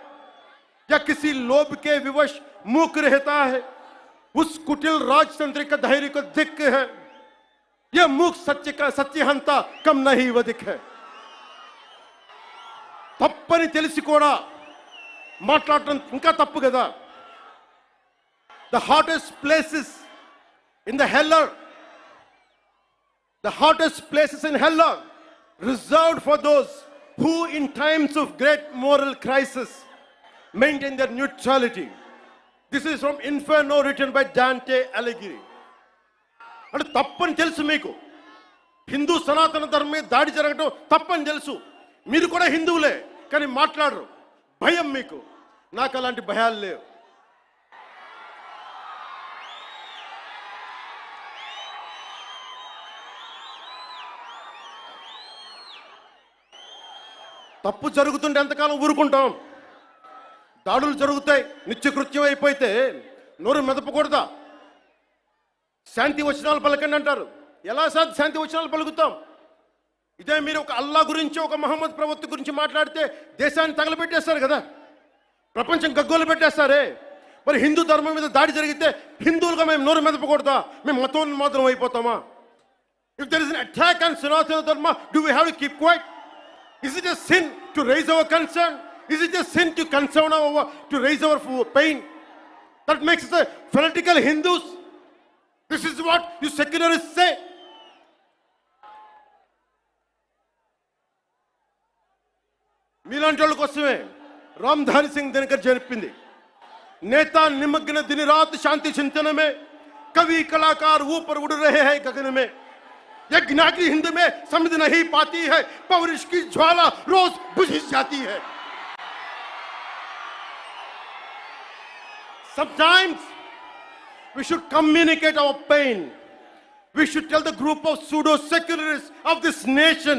या किसी लोभ के विवश मूक रहता है, उस कुटिल राजतंत्र का धैर्य को धिक्क है. यह मूक सत्य का सत्यहंता कम नहीं वधिक है. తప్పని తెలిసి కూడా మాట్లాడటం ఇంకా తప్పు కదా. The hottest places in the hell are, the hottest places in hell are reserved for those who in times of great moral crisis maintain their neutrality. This is from Inferno written by Dante Alighieri. అంటే తప్పని తెలుసు మీకు, హిందూ సనాతన ధర్మం మీద దాడి జరగడం తప్పని తెలుసు, మీరు కూడా హిందువులే, కానీ మాట్లాడరు. భయం మీకు. నాకు అలాంటి భయాలు లేవు. తప్పు జరుగుతుంటే ఎంతకాలం ఊరుకుంటాం? దాడులు జరుగుతాయి, నిత్యకృత్యం అయిపోతే నోరు మెదపకూడదా? శాంతి వచనాలు పలకండి అంటారు. ఎలా శాంతి వచనాలు పలుకుతాం? ఇదే మీరు ఒక అల్లా గురించి, ఒక మహమ్మద్ ప్రవక్త గురించి మాట్లాడితే దేశాన్ని తగలబెట్టేస్తారు కదా, ప్రపంచం గగ్గోలు పెట్టేస్తారే. మరి హిందూ ధర్మం మీద దాడి జరిగితే హిందువులుగా మేము నోరు మెదపకూడదా? మేము మతోన్మాదం అయిపోతామా? If there is an attack on Sanatana Dharma, do we have to keep quiet? Is it a sin to raise our concern? Is it a sin to concern to raise our pain? That makes us a fanatical Hindus. This is what you secularists say. మీలాంటి వాళ్ళ కోసమే రామ్ధారి సింగ్ దినకర్ చెప్పింది, నేతా నిమగ్న दिन रात शांति चिंतन में, कवि कलाकार ऊपर उड़ रहे हैं गगन में. यज्ञाग्नि हिंद में समझ नहीं पाती है, पौरुष की ज्वाला रोज बुझ जाती है. Sometimes we should communicate our pain. We should tell the group of pseudo-secularists of this nation,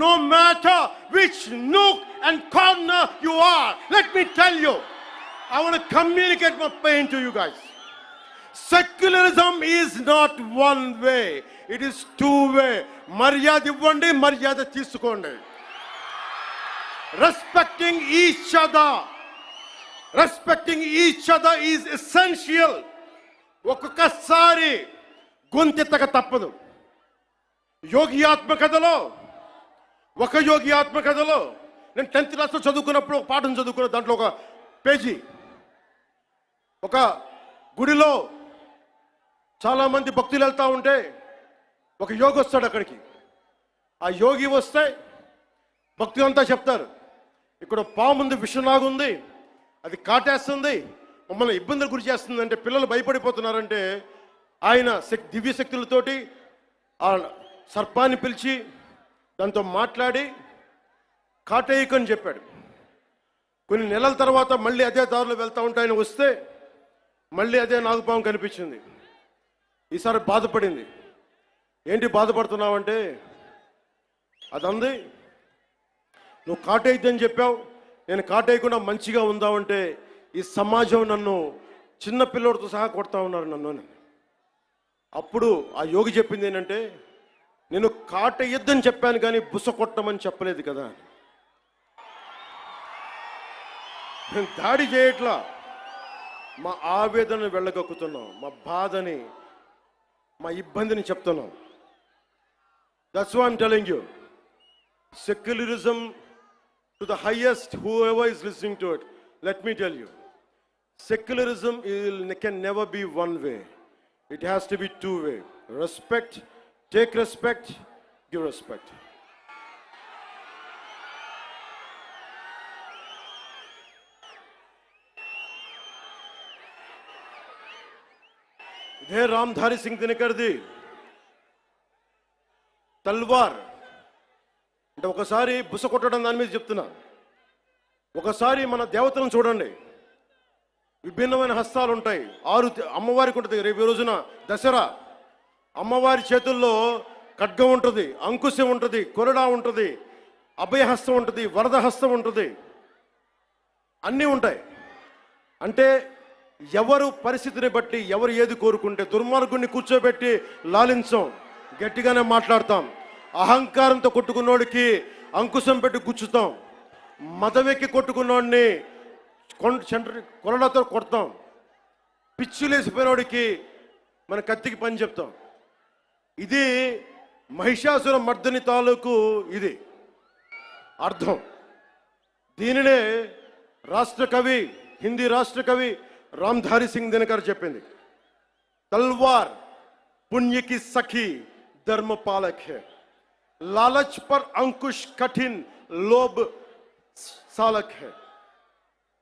no matter which nook and corner you are, let me tell you, I want to communicate my pain to you guys. Secularism is not one way, it is two way. Maryada ivvandi, maryada teesukondi. Respecting each other is essential ఒక్కొక్కసారి గొంతెత్తక తప్పదు. యోగి ఆత్మకథలో ఒక యోగి ఆత్మకథలో నేను 10th క్లాస్లో చదువుకున్నప్పుడు ఒక పాఠం చదువుకున్న దాంట్లో ఒక పేజీ, ఒక గుడిలో చాలామంది భక్తులు వెళ్తూ ఉంటే ఒక యోగి వస్తాడు అక్కడికి. ఆ యోగి వస్తే భక్తులు అంతా చెప్తారు, ఇక్కడ పాముంది, విషనాగుంది, అది కాటేస్తుంది, మమ్మల్ని ఇబ్బందులు గురి చేస్తుంది అంటే పిల్లలు భయపడిపోతున్నారంటే ఆయన దివ్య శక్తులతోటి ఆ సర్పాన్ని పిలిచి దాంతో మాట్లాడి కాటేయకని చెప్పాడు. కొన్ని నెలల తర్వాత మళ్ళీ అదే దారిలో వెళ్తూ ఉంటే ఆయన వస్తే మళ్ళీ అదే నాగుపాము కనిపించింది. ఈసారి బాధపడింది. ఏంటి బాధపడుతున్నావంటే, అదంది నువ్వు కాటేయద్దని చెప్పావు, నేను కాటేయకుండా మంచిగా ఉందామంటే ఈ సమాజం నన్ను చిన్న పిల్లోడితో సహా కొడతా ఉన్నారు నన్ను. అప్పుడు ఆ యోగి చెప్పింది ఏంటంటే, నేను కాటేయద్దని చెప్పాను కానీ బుస కొట్టమని చెప్పలేదు కదా. నేను దాడి చేయట్లా, మా ఆవేదనను వెళ్ళగక్కుతున్నాం, మా బాధని, మా ఇబ్బందిని చెప్తున్నాం. That's why I'm telling you, secularism to the highest, whoever is listening to it, let me tell you, secularism can never be one way. It has to be two way. Respect, take respect, give respect. ఇదే రామ్ధారి సింగ్ దినకర్ది తల్వార్ అంటే ఒకసారి బుస కొట్టడం దాని మీద చెప్తున్నా. ఒకసారి మన దేవతలను చూడండి, విభిన్నమైన హస్తాలు ఉంటాయి. 6 అమ్మవారికి ఉంటుంది. రేపు రోజున దసరా, అమ్మవారి చేతుల్లో ఖడ్గం ఉంటుంది, అంకుశం ఉంటుంది, కొరడా ఉంటుంది, అభయహస్తం ఉంటుంది, వరద హస్తం ఉంటుంది, అన్నీ ఉంటాయి. అంటే ఎవరు పరిస్థితిని బట్టి ఎవరు ఏది కోరుకుంటే, దుర్మార్గుడిని కూర్చోబెట్టి లాలించం, గట్టిగానే మాట్లాడతాం. అహంకారంతో కొట్టుకున్నోడికి అంకుశం పెట్టి గుచ్చుతాం, మదవెక్కి కొట్టుకున్నోడిని కొరడాతో కొడతాం, పిచ్చులేసిపోయినోడికి మన కత్తికి పని చెప్తాం. ఇది మహిషాసుర మర్దని తాలూకు ఇది అర్థం. దీనినే రాష్ట్ర కవి, హిందీ రాష్ట్ర కవి రామ్ధారి సింగ్ దినకర్ చెప్పింది. తల్వార్ पुण्य की सखी धर्म पालक है, लालच पर अंकुश कठिन लोभ सालक है,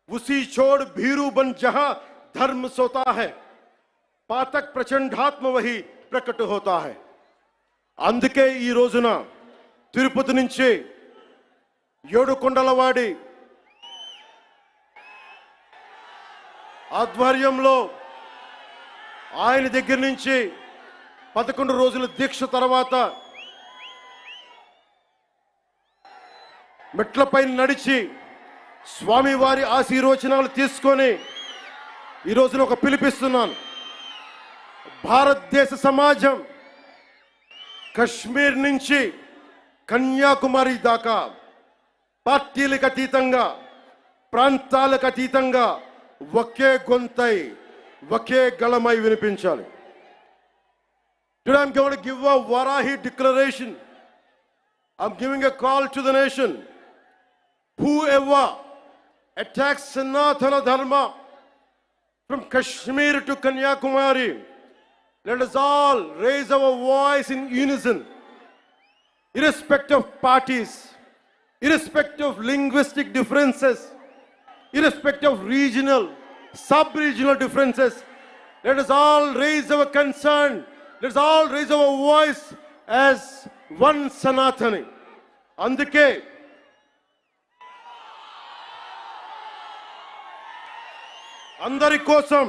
उसी छोड़ भीरू बन जहां धर्म सोता है, पातक प्रचंडात्म वही प्रकट होता है. అందుకే ఈ రోజున తిరుపతి నుంచి ఏడుకొండలవాడి ఆధ్వర్యంలో ఆయన దగ్గర నుంచి 11 రోజుల దీక్ష తర్వాత మెట్లపై నడిచి స్వామివారి ఆశీర్వచనాలు తీసుకొని ఈ రోజున ఒక పిలిపిస్తున్నాను. భారతదేశ సమాజం కశ్మీర్ నుంచి కన్యాకుమారి దాకా పార్టీలకు అతీతంగా, ప్రాంతాలకు అతీతంగా ఒకే గొంతై, ఒకే గళమై వినిపించాలి. Today I'm going to give a Varahi declaration. I'm giving a call to the nation. Whoever attacks Sanatana Dharma from Kashmir to Kanyakumari, let us all raise our voice in unison, irrespective of parties, irrespective of linguistic differences, irrespective of regional, sub-regional differences. Let us all raise our concern. Let's all raise our voice as one Sanatani. అందుకే అందరి కోసం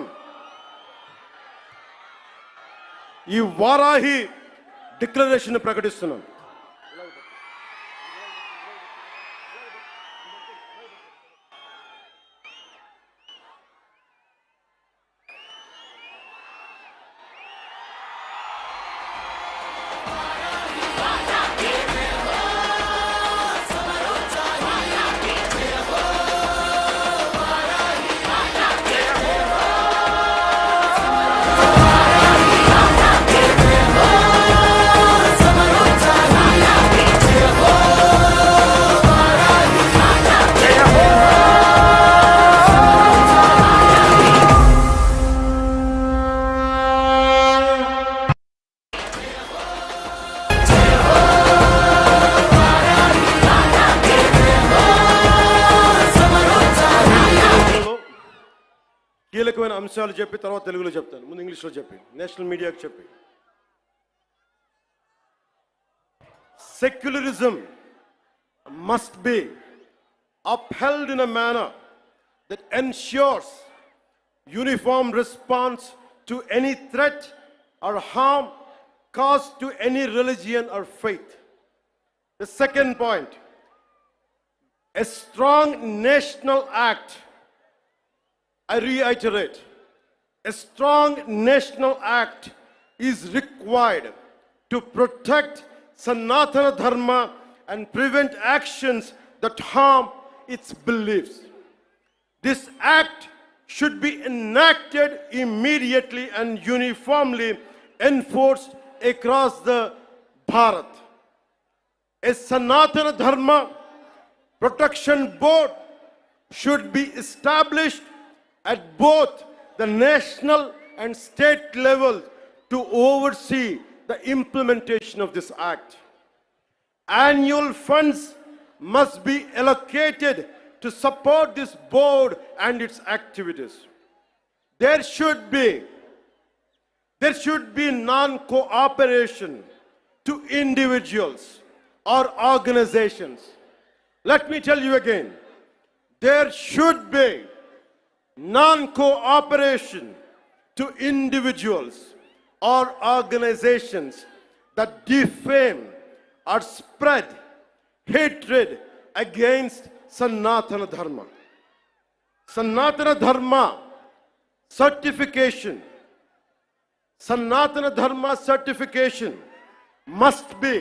ఈ వారాహి డిక్లరేషన్ ప్రకటిస్తున్నాం. అంశాలు చెప్పి తర్వాత తెలుగులో చెప్తాను. ముందు ఇంగ్లీష్లో చెప్పి నేషనల్ మీడియాకి చెప్పి. Secularism must be upheld in a manner that ensures uniform response to any threat or harm caused to any religion or faith. The second point, a strong national act, I reiterate, a strong national act is required to protect Sanatana Dharma and prevent actions that harm its beliefs. This act should be enacted immediately and uniformly enforced across the Bharat. A Sanatana Dharma Protection Board should be established at both the national and state levels to oversee the implementation of this act. Annual funds must be allocated to support this board and its activities. There should be non-cooperation to individuals or organizations. Let me tell you again, there should be non-cooperation to individuals or organizations that defame or spread hatred against Sanatana Dharma. Sanatana Dharma certification must be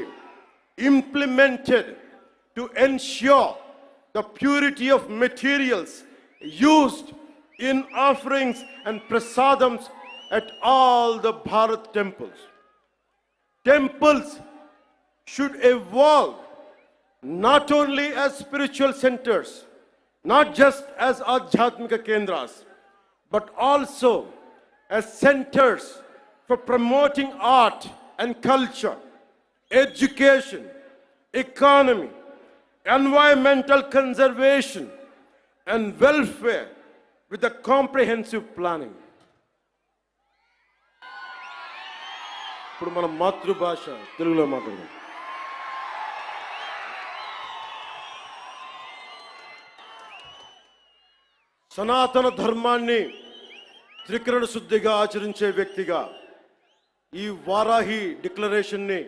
implemented to ensure the purity of materials used in offerings and prasadams at all the Bharat temples. Temples should evolve not only as spiritual centers, not just as Adhyatmika Kendras, but also as centers for promoting art and culture, education, economy, environmental conservation, and welfare with a comprehensive planning. ఇప్పుడు మన మాతృభాష తెలుగులో మాట్లాడదాం. సనాతన ధర్మాన్ని త్రికరణ శుద్ధిగా ఆచరించే వ్యక్తిగా ఈ వారాహి డిక్లరేషన్ని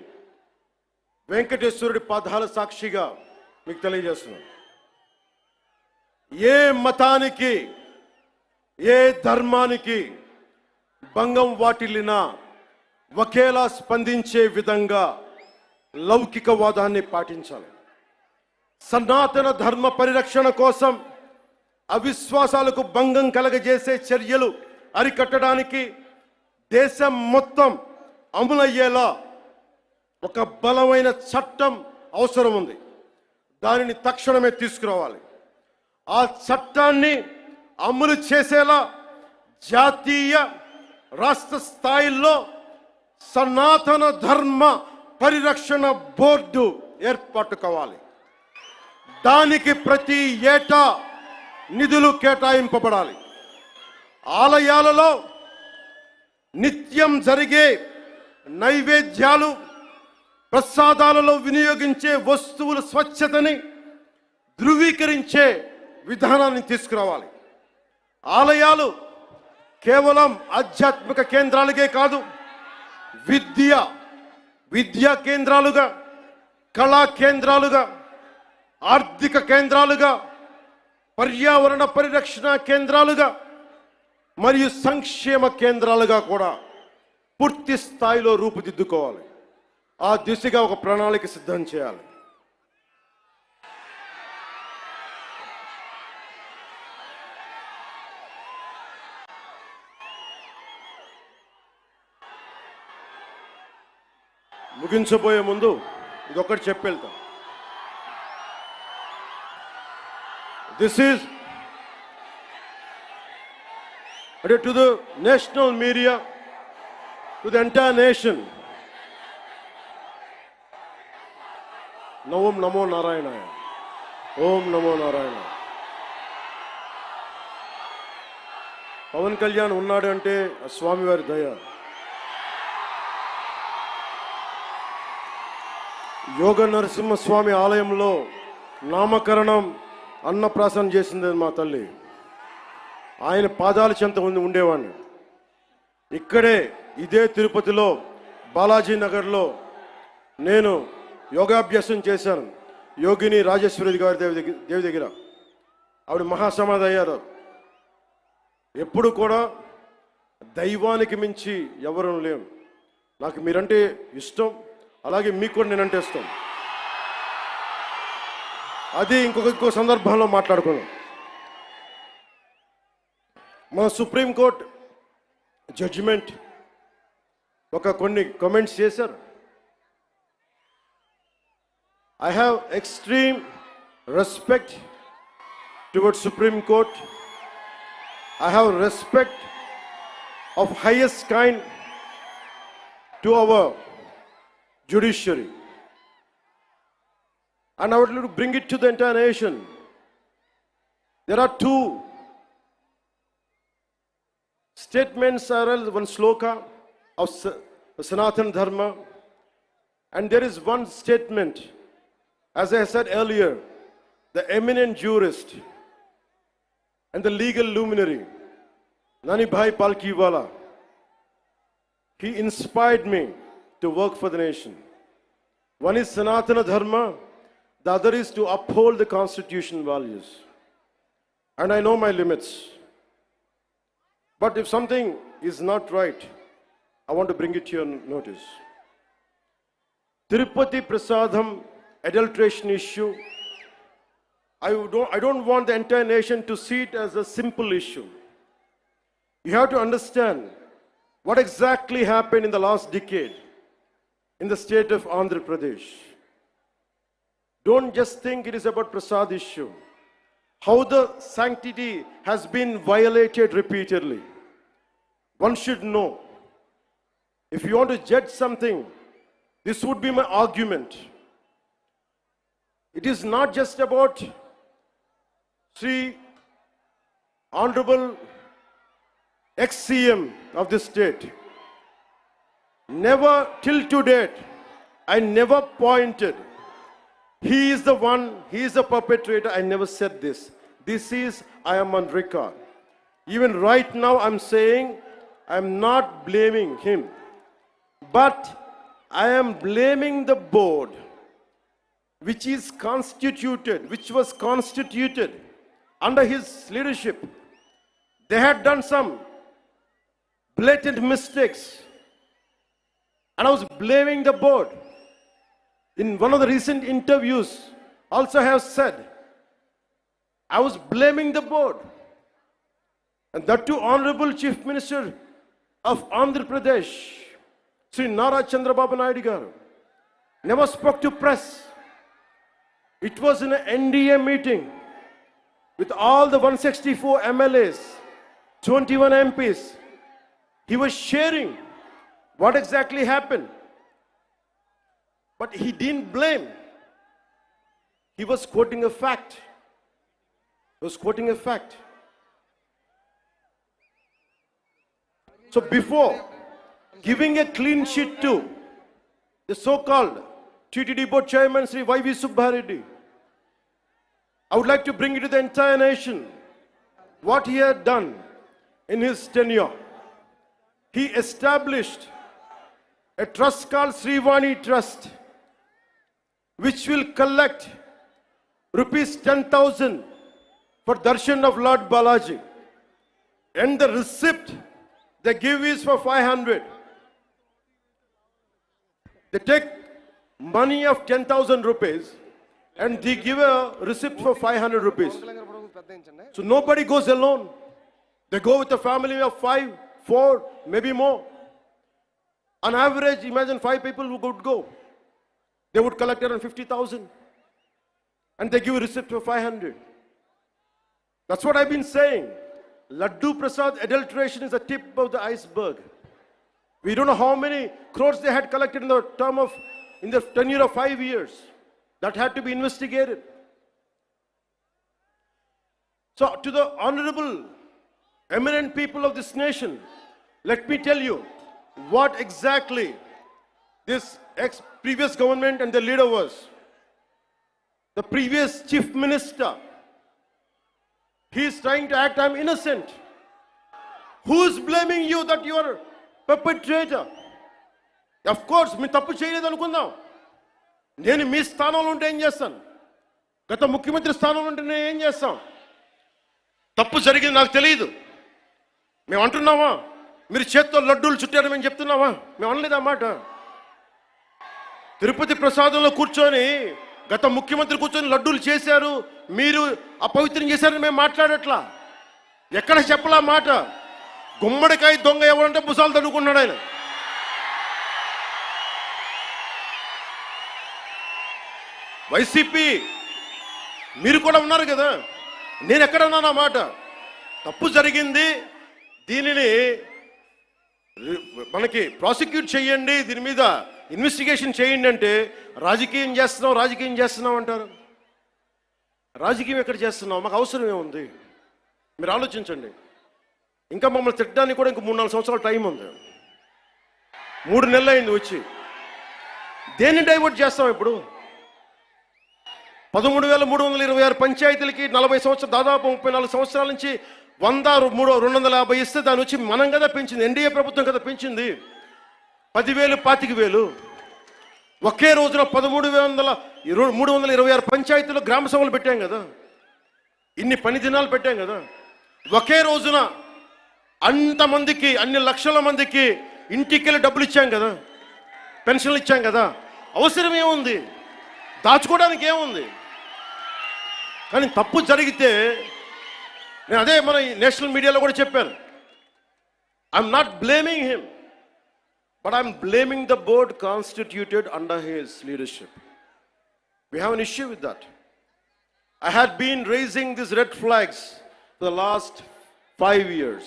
వెంకటేశ్వరుడి పాదాల సాక్షిగా మీకు తెలియజేస్తున్నాను. ఏ మతానికి ఏ ధర్మానికి భంగం వాటిల్లినా ఒకేలా స్పందించే విధంగా లౌకికవాదాన్ని పాటించాలి. సనాతన ధర్మ పరిరక్షణ కోసం అవిశ్వాసాలకు భంగం కలగజేసే చర్యలు అరికట్టడానికి దేశం మొత్తం అమలయ్యేలా ఒక బలమైన చట్టం అవసరం ఉంది. దానిని తక్షణమే తీసుకురావాలి. ఆ చట్టాన్ని అమలు చేసేలా జాతీయ రాష్ట్ర స్థాయిల్లో సనాతన ధర్మ పరిరక్షణ బోర్డు ఏర్పాటు కావాలి. దానికి ప్రతి ఏటా నిధులు కేటాయింపబడాలి. ఆలయాలలో నిత్యం జరిగే నైవేద్యాలు, ప్రసాదాలలో వినియోగించే వస్తువుల స్వచ్ఛతని ధృవీకరించే విధానాన్ని తీసుకురావాలి. ఆలయాలు కేవలం ఆధ్యాత్మిక కేంద్రాలకే కాదు, విద్యా కేంద్రాలుగా, కళా కేంద్రాలుగా, ఆర్థిక కేంద్రాలుగా, పర్యావరణ పరిరక్షణ కేంద్రాలుగా మరియు సంక్షేమ కేంద్రాలుగా కూడా పూర్తి స్థాయిలో రూపుదిద్దుకోవాలి. ఆ దిశగా ఒక ప్రణాళిక సిద్ధం చేయాలి. ముగించబోయే ముందు ఇదొకటి చెప్పెళ్తాం. This is to the national media, to the entire nation. Om Namo Narayana. Om Namo Narayana. Pawan Kalyan ఉన్నాడు అంటే స్వామివారి దయ. యోగ నరసింహస్వామి ఆలయంలో నామకరణం అన్నప్రాసన చేసింది మా తల్లి. ఆయన పాదాల చెంత ఉండేవాడిని. ఇక్కడే ఇదే తిరుపతిలో బాలాజీ నగర్లో నేను యోగాభ్యాసం చేశాను. యోగిని రాజేశ్వరి గారి దేవి దగ్గర ఆవిడ మహాసమాధి అయ్యారు. ఎప్పుడు కూడా దైవానికి మించి ఎవరూ లేవు. నాకు మీరంటే ఇష్టం, అలాగే మీకు కూడా నేనంటే ఇష్టం. అది ఇంకో సందర్భంలో మాట్లాడుకున్నాం. మన సుప్రీంకోర్టు జడ్జిమెంట్ కొన్ని కామెంట్స్ చేశారు. I have extreme respect towards Supreme Court. I have respect of highest kind to our judiciary. And I would like to bring it to the entire nation. There are two statements, one sloka of Sanatana Dharma, and there is one statement, as I said earlier, the eminent jurist and the legal luminary, Nani Bhai Palkiwala, he inspired me to work for the nation. One is Sanatana Dharma, the other is to uphold the constitution values. And I know my limits. But if something is not right, I want to bring it to your notice. Tirupati Prasadam adulteration issue, I don't want the entire nation to see it as a simple issue. You have to understand what exactly happened in the last decade in the state of Andhra Pradesh. Don't just think it is about Prasad issue. How the sanctity has been violated repeatedly. One should know. If you want to judge something, this would be my argument. It is not just about Sri Honorable ex-CM of this state. Never till to date, I never pointed. He is the one, he is the perpetrator. I never said this. This is, I am on record. Even right now I'm saying, I'm not blaming him. But I am blaming the board, which was constituted under his leadership. They had done some blatant mistakes. And I was blaming the board. In one of the recent interviews, also I have said, I was blaming the board. And that too, Honorable Chief Minister of Andhra Pradesh, Sri Nara Chandrababu Naidu garu, never spoke to press. It was in an NDA meeting with all the 164 MLAs, 21 MPs. He was sharing what exactly happened. But he didn't blame. He was quoting a fact. So before giving a clean sheet to the so-called TTD board chairman Sri Y.V. Subbareddy, I would like to bring it to the entire nation what he had done in his tenure. He established a trust called Srivani Trust, which will collect rupees 10,000 for darshan of Lord Balaji. And the receipt they give is for 500. They take money of 10,000 rupees and they give a receipt for 500 rupees. So nobody goes alone. They go with a family of 5, 4, maybe more. On average, imagine 5 people who would go. They would collect around 50,000. And they give a receipt for 500. That's what I've been saying. Laddu Prasad adulteration is the tip of the iceberg. We don't know how many crores they had collected in the tenure of 5 years. That had to be investigated. So to the Honorable eminent people of this nation, let me tell you what exactly this previous government and the leader was. The previous chief minister, he is trying to act I'm innocent. Who is blaming you that you are perpetrator? Of course, మీ తప్పు చేయలేదు అనుకుందాం. నేను మీ స్థానంలో ఉంటే ఏం చేస్తాను? గత ముఖ్యమంత్రి స్థానంలో ఉంటే నేను ఏం చేస్తాం? తప్పు జరిగింది నాకు తెలియదు. మేము అంటున్నావా? మీరు చేత్తో లడ్డూలు చుట్టారు మేము చెప్తున్నావా? మేము అనలేదు ఆ మాట. తిరుపతి ప్రసాదంలో కూర్చొని గత ముఖ్యమంత్రి కూర్చొని లడ్డూలు చేశారు, మీరు అపవిత్రం చేశారని మేము మాట్లాడట్లా. ఎక్కడ చెప్పలా మాట. గుమ్మడికాయ దొంగ ఎవరంటే భుజాలు తడుకున్నాడు ఆయన. వైసీపీ మీరు కూడా ఉన్నారు కదా, నేను ఎక్కడన్నా నా మాట. తప్పు జరిగింది, దీనిని మనకి ప్రాసిక్యూట్ చేయండి, దీని మీద ఇన్వెస్టిగేషన్ చేయండి అంటే రాజకీయం చేస్తున్నాం అంటారు. రాజకీయం ఎక్కడ చేస్తున్నాం? మాకు అవసరం ఏముంది? మీరు ఆలోచించండి. ఇంకా మమ్మల్ని తిట్టడానికి కూడా ఇంక 3-4 సంవత్సరాల టైం ఉంది. 3 నెలలు అయింది వచ్చి. దేన్ని డైవర్ట్ చేస్తాం ఇప్పుడు? 13,326 పంచాయతీలకి 40 సంవత్సరాలు, దాదాపు 34 సంవత్సరాల నుంచి 100-250 ఇస్తే దాని వచ్చి మనం కదా పెంచింది, ఎన్డీఏ ప్రభుత్వం కదా పెంచింది. 10,000, 25,000 ఒకే రోజున 13,326 పంచాయతీలో గ్రామ సభలు పెట్టాం కదా, ఇన్ని పని దినాలు పెట్టాం కదా. ఒకే రోజున అంతమందికి, అన్ని లక్షల మందికి ఇంటికెళ్ళి డబ్బులు ఇచ్చాం కదా, పెన్షన్లు ఇచ్చాం కదా. అవసరం ఏముంది? దాచుకోవడానికి ఏముంది? కానీ తప్పు జరిగితే నేను అదే మన నేషనల్ మీడియాలో కూడా చెప్పాను. I'm not blaming him, but I'm blaming the board constituted under his leadership. We have an issue with that. I had been raising these red flags for the last 5 years.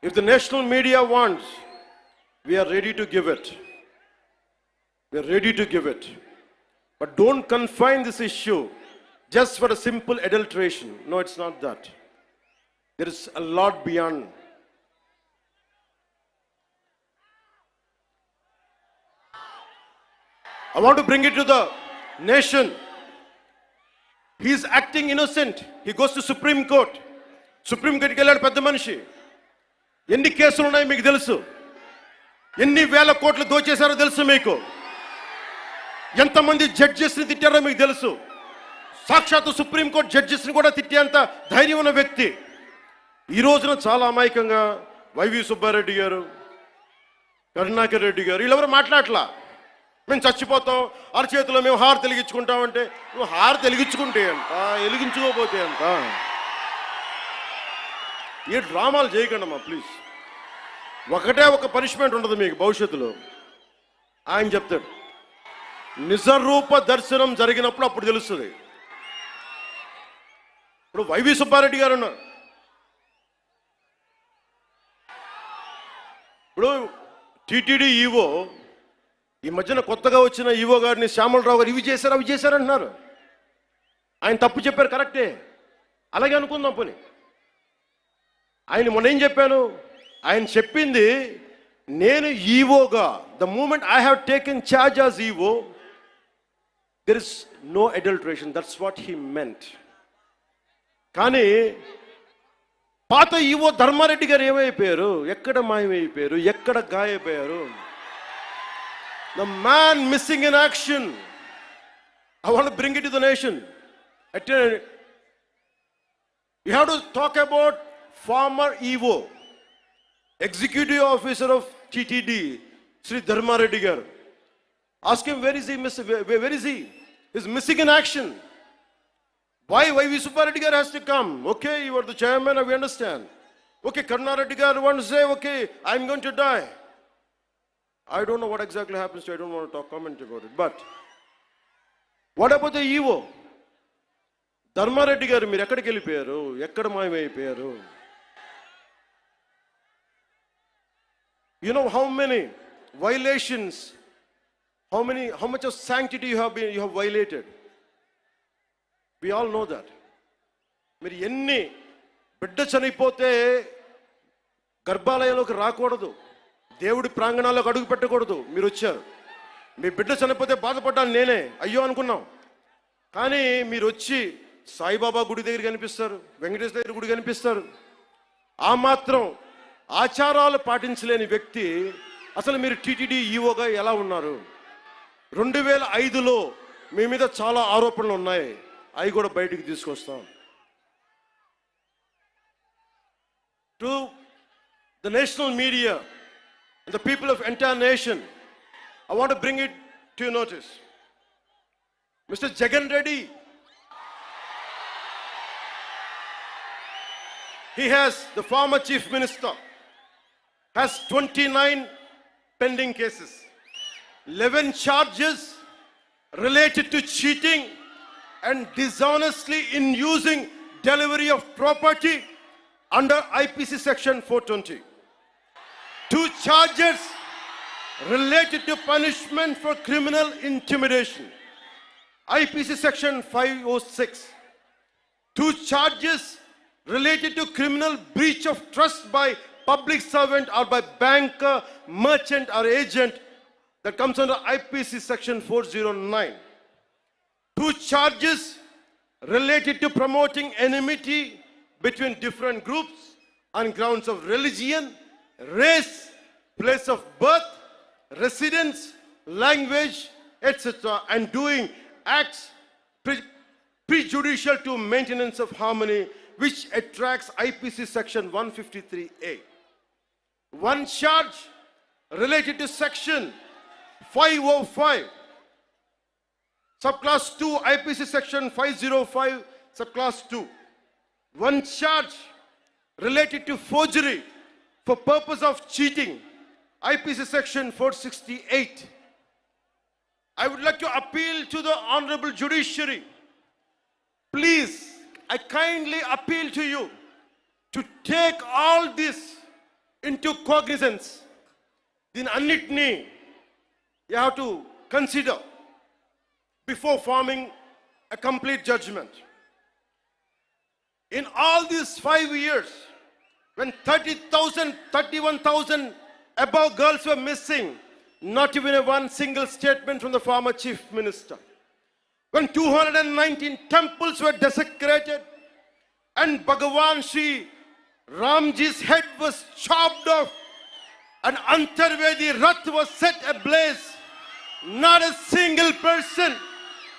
If the national media wants, we are ready to give it. We are ready to give it. But don't confine this issue just for a simple adulteration. No, it's not that. There is a lot beyond. I want to bring it to the nation. He is acting innocent. He goes to Supreme Court. Supreme Court ki velladu pedda manishi. Enni కేసులు ఉన్నాయి మీకు తెలుసు. ఎన్ని వేల కోట్లు దోచేశారో తెలుసు మీకు. ఎంతమంది జడ్జెస్ని తిట్టారో మీకు తెలుసు. సాక్షాత్తు సుప్రీం కోర్టు జడ్జెస్ని కూడా తిట్టేంత ధైర్యం ఉన్న వ్యక్తి. ఈ రోజున చాలా అమాయకంగా వైవి సుబ్బారెడ్డి గారు, కరుణాకర్ రెడ్డి గారు వీళ్ళెవరు మాట్లాడలా. మేము చచ్చిపోతాం, అరచేతిలో మేము హారు వెలిగించుకుంటామంటే, నువ్వు హారు వెలిగించుకుంటే అంట, వెలిగించుకోపోతే అంట. ఏ డ్రామాలు చేయకండమ్మా ప్లీజ్. ఒకటే ఒక పనిష్మెంట్ ఉండదు మీకు భవిష్యత్తులో. ఆయన చెప్తాడు, నిజరూప దర్శనం జరిగినప్పుడు అప్పుడు తెలుస్తుంది. ఇప్పుడు వైవి సుబ్బారెడ్డి గారు ఉన్నారు. ఇప్పుడు టీటీడీ ఈవో, ఈ మధ్యన కొత్తగా వచ్చిన ఈవో గారిని శ్యామలరావు గారు ఇవి చేశారు అవి చేశారంటున్నారు. ఆయన తప్పు చెప్పారు, కరెక్టే, అలాగే అనుకుందాం పోనీ. ఆయన మొన్న ఏం చెప్పాను, ఆయన చెప్పింది నేను ఈవోగా, the moment I have taken charge as EO there is no adulteration, that's what he meant. కానీ పాత ఈవో ధర్మారెడ్డి గారు ఏమైపోయారు, ఎక్కడ మాయమైపోయారు, ఎక్కడ గాయపోయారు? The man missing in action. I want to bring it to the nation. You have to talk about former EVO, Executive Officer of TTD, Sri Dharma Reddy garu. Ask him, where is he? Where is he? He's missing in action. Why V. Subbareddy garu has to come? Okay, you are the chairman, we understand. Okay, Karuna Reddy garu wants to say, okay, I'm going to die. I don't know what exactly happens to, I don't want to comment about it. But what about the EVO? Dharmareddy గారు మీరు ఎక్కడికి వెళ్ళిపోయారు, ఎక్కడ మాయమైపోయారు? You know how many violations, how much of sanctity you have violated. We all know that. మీరు ఎన్ని బిడ్డ చనిపోతే గర్భాలయంలోకి రాకూడదు, దేవుడి ప్రాంగణాల్లోకి అడుగు పెట్టకూడదు. మీరు వచ్చారు, మీ బిడ్డ చనిపోతే బాధపడ్డాను నేనే, అయ్యో అనుకున్నాం. కానీ మీరు వచ్చి సాయిబాబా గుడి దగ్గర కనిపిస్తారు, వెంకటేశ్వర దగ్గర గుడి కనిపిస్తారు. ఆ మాత్రం ఆచారాలు పాటించలేని వ్యక్తి అసలు మీరు టీటీడీ ఈఓగా ఎలా ఉన్నారు? 2005లో మీ మీద చాలా ఆరోపణలు ఉన్నాయి, అవి కూడా బయటికి తీసుకొస్తాం. To the national media and the people of entire nation, I want to bring it to your notice. Mr. Jagan Reddy, the former chief minister, has 29 pending cases, 11 charges related to cheating and dishonestly in using delivery of property under IPC section 420. 2 charges related to punishment for criminal intimidation, IPC section 506. 2 charges related to criminal breach of trust by public servant or by banker, merchant or agent, that comes under IPC section 409. 2 charges related to promoting enmity between different groups on grounds of religion, race, place of birth, residence, language, etc., and doing acts prejudicial to maintenance of harmony, which attracts IPC section 153A. 1 charge related to section 505, subclass 2, IPC section 505, subclass 2. 1 charge related to forgery for purpose of cheating, IPC section 468. I would like to appeal to the honorable judiciary. Please, I kindly appeal to you to take all this into cognizance. Then annitni you have to consider before forming a complete judgment. In all these 5 years, when 30,000, 31,000 above girls were missing, not even one single statement from the former chief minister. When 219 temples were desecrated and Bhagavan Shri Ramji's head was chopped off and Antarvedi Rath was set ablaze, not a single person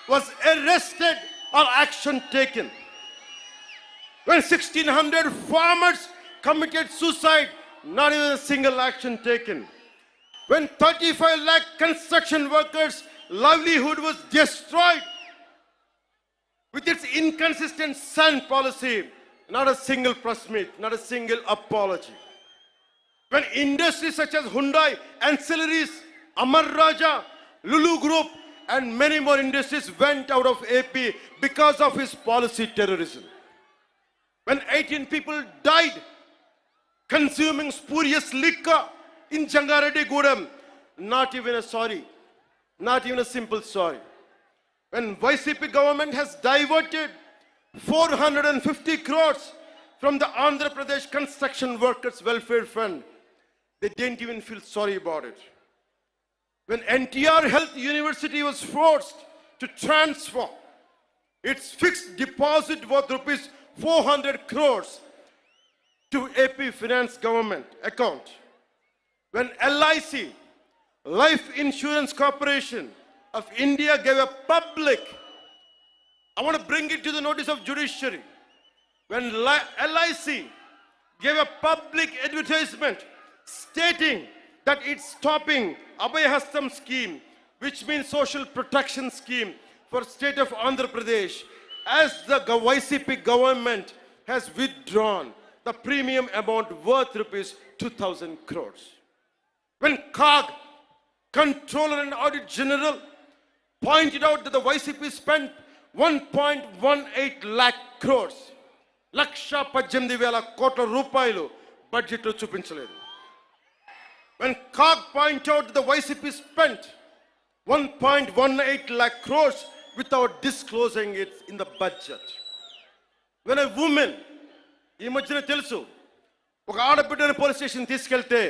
was arrested or action taken. When 1,600 farmers committed suicide, not even a single action taken. When 35 lakh construction workers' livelihood was destroyed with its inconsistent sun policy, not a single press meet, not a single apology. When industries such as Hyundai, Ancillaries, Amar Raja, Lulu Group, and many more industries went out of AP because of his policy terrorism. When 18 people died consuming spurious liquor in Jangareddy Gudam, not even a sorry, not even a simple sorry. When YCP government has diverted 450 crores from the Andhra Pradesh Construction Workers Welfare Fund, they didn't even feel sorry about it. When NTR Health University was forced to transfer its fixed deposit worth rupees 400 crores to AP Finance government account. When LIC, Life Insurance Corporation of India, gave a public, I want to bring it to the notice of judiciary. When LIC gave a public advertisement stating that it's stopping Abhayhastam scheme, which means social protection scheme for state of Andhra Pradesh, as the YCP government has withdrawn the premium amount worth rupees 2,000 crores. When COG, Controller and Audit General, pointed out that the YCP spent 1.18 lakh crores, Laksha 18,000 కోట్ల రూపాయలు బడ్జెట్ లో చూపించలేదు. When COG pointed out that the YCP spent 1.18 lakh crores without disclosing it in the budget. When a woman ఈ మధ్యన తెలుసు, ఒక ఆడబిడ్డని పోలీస్ స్టేషన్ తీసుకెళ్తే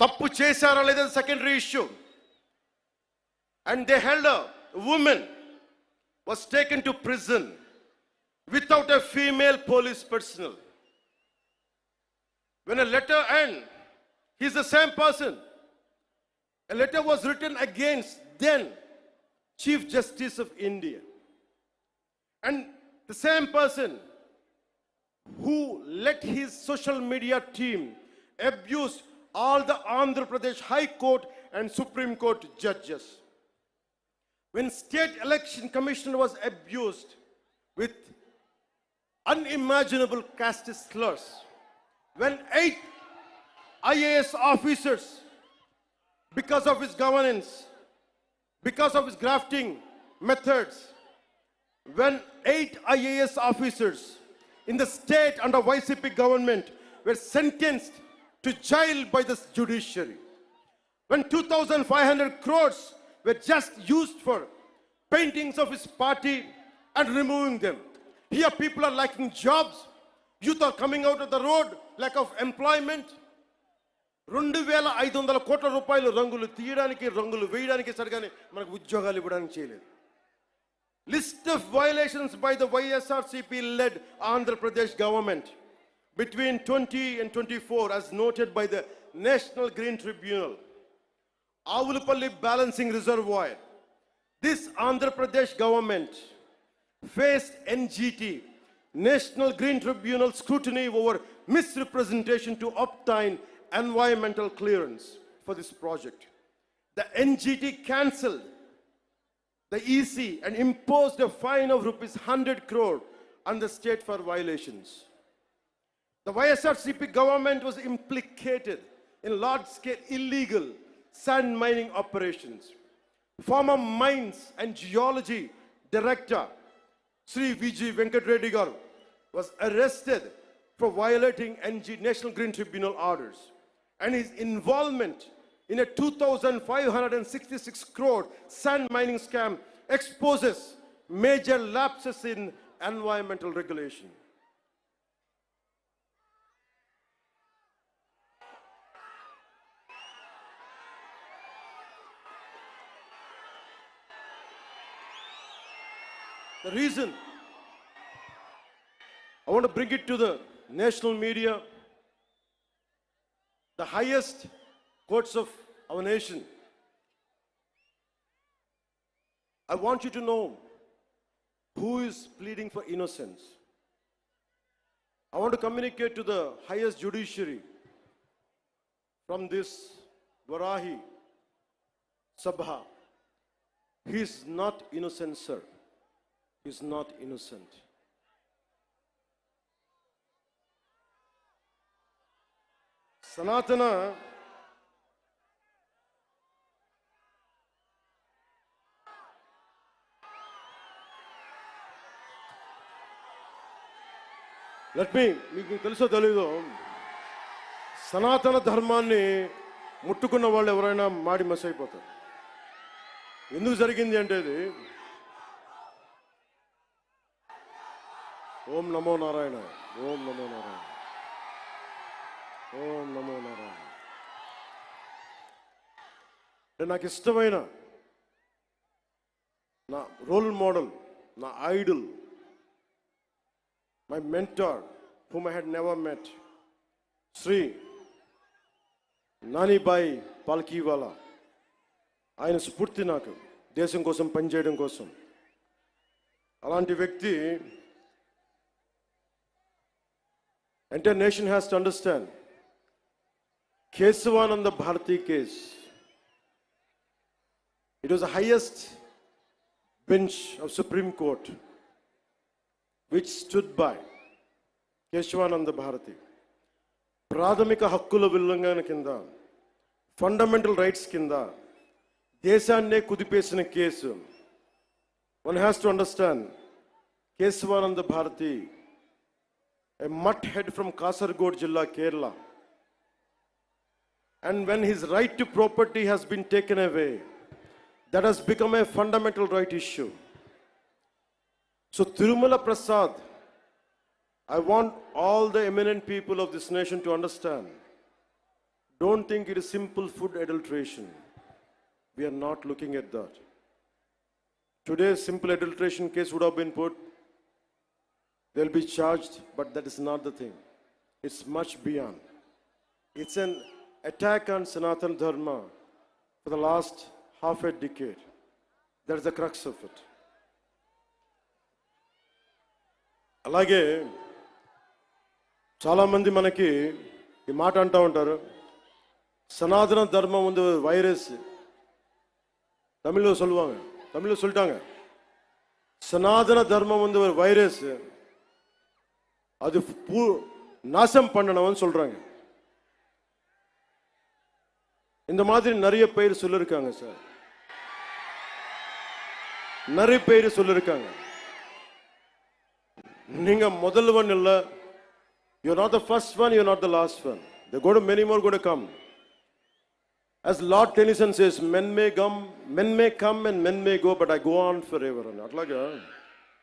తప్పు చేశారా లేదా secondary issue. And they held a woman was taken to prison without a female police personnel. When a letter and he's the same person, a letter was written against then Chief Justice of India, and the same person who let his social media team abuse all the Andhra Pradesh High Court and Supreme Court judges. When State Election Commission was abused with unimaginable caste slurs, when 8 IAS officers, because of his governance, because of his grafting methods, when 8 IAS officers in the state under YCP government were sentenced to jail by the judiciary, when 2,500 crores were just used for paintings of his party and removing them. Here people are lacking jobs, youth are coming out of the road, lack of employment. 2,500 కోట్ల రూపాయలు రంగులు తీయడానికి, రంగులు వేయడానికి సరిగానే మనకు ఉద్యోగాలు ఇవ్వడానికి చేయలేదు. List of violations by the YSRCP led Andhra Pradesh government between 20 and 24 as noted by the National Green Tribunal. Avulapalli balancing reservoir. This Andhra Pradesh government faced NGT, National Green Tribunal scrutiny over misrepresentation to obtain environmental clearance for this project. The NGT cancelled the EC and imposed a fine of rupees 100 crore on the state for violations. The YSRCP government was implicated in large-scale illegal sand mining operations. Former Mines and Geology Director Sri VG Venkat Reddy Garu was arrested for violating National Green Tribunal orders, and his involvement in a 2,566 crore sand mining scam exposes major lapses in environmental regulation. The reason I want to bring it to the national media, the highest courts of our nation, I want you to know who is pleading for innocence. I want to communicate to the highest judiciary from this Varahi Sabha. He is not innocent, sir. He is not innocent. Sanatana మీకు తెలుసో తెలీదో, సనాతన ధర్మాన్ని ముట్టుకున్న వాళ్ళు ఎవరైనా మాడి మస్ అయిపోతారు. ఎందుకు జరిగింది అంటే ఇది ఓం నమో నారాయణ, ఓం నమో నారాయణ, ఓం నమో నారాయణ. అంటే నాకు ఇష్టమైన నా రోల్ మోడల్, నా Idol, my mentor whom I had never met, Sri Nani Bai Palkiwala. ఆయన స్ఫూర్తి నాకు దేశం కోసం పనిచేయడం కోసం. అలాంటి వ్యక్తి, entire nation has to understand, Kesavananda Bharati case, it was the highest bench of Supreme Court which stood by Kesavananda Bharati. ప్రాథమిక హక్కుల ఉల్లంఘన కింద, ఫండమెంటల్ రైట్స్ కింద దేశాన్నే కుదిపేసిన case. One has to understand, Kesavananda Bharati, a mutt head from Kasaragod Jilla, Kerala, and when his right to property has been taken away, that has become a fundamental right issue. So Tirumala Prasad I want all the eminent people of this nation to understand. Don't think it is simple food adulteration. We are not looking at that. Today's simple adulteration case would have been put. They'll be charged, but that is not the thing. It's much beyond. It's an attack on Sanatana Dharma for the last half a decade. That is the crux of it. అలాగే చాలామంది మనకి ఈ మాట అంటూ ఉంటారు, సనాతన ధర్మం வந்து வைரஸ். தமிழில் சொல்லுவாங்க, தமிழில் சொல்லிட்டாங்க, சனாதன தர்மம் வந்து ஒரு வைரஸ், அது நாசம் பண்ணணும்னு சொல்றாங்க. இந்த மாதிரி நிறைய பேர் சொல்லிருக்காங்க சார், நிறைய பேர் சொல்லிருக்காங்க. நீங்க முதல்வன் இல்ல, you're not the first one, you're not the last one. There go to many more going to come. As Lord Tennyson says, men may come and men may go, but I go on forever. Not like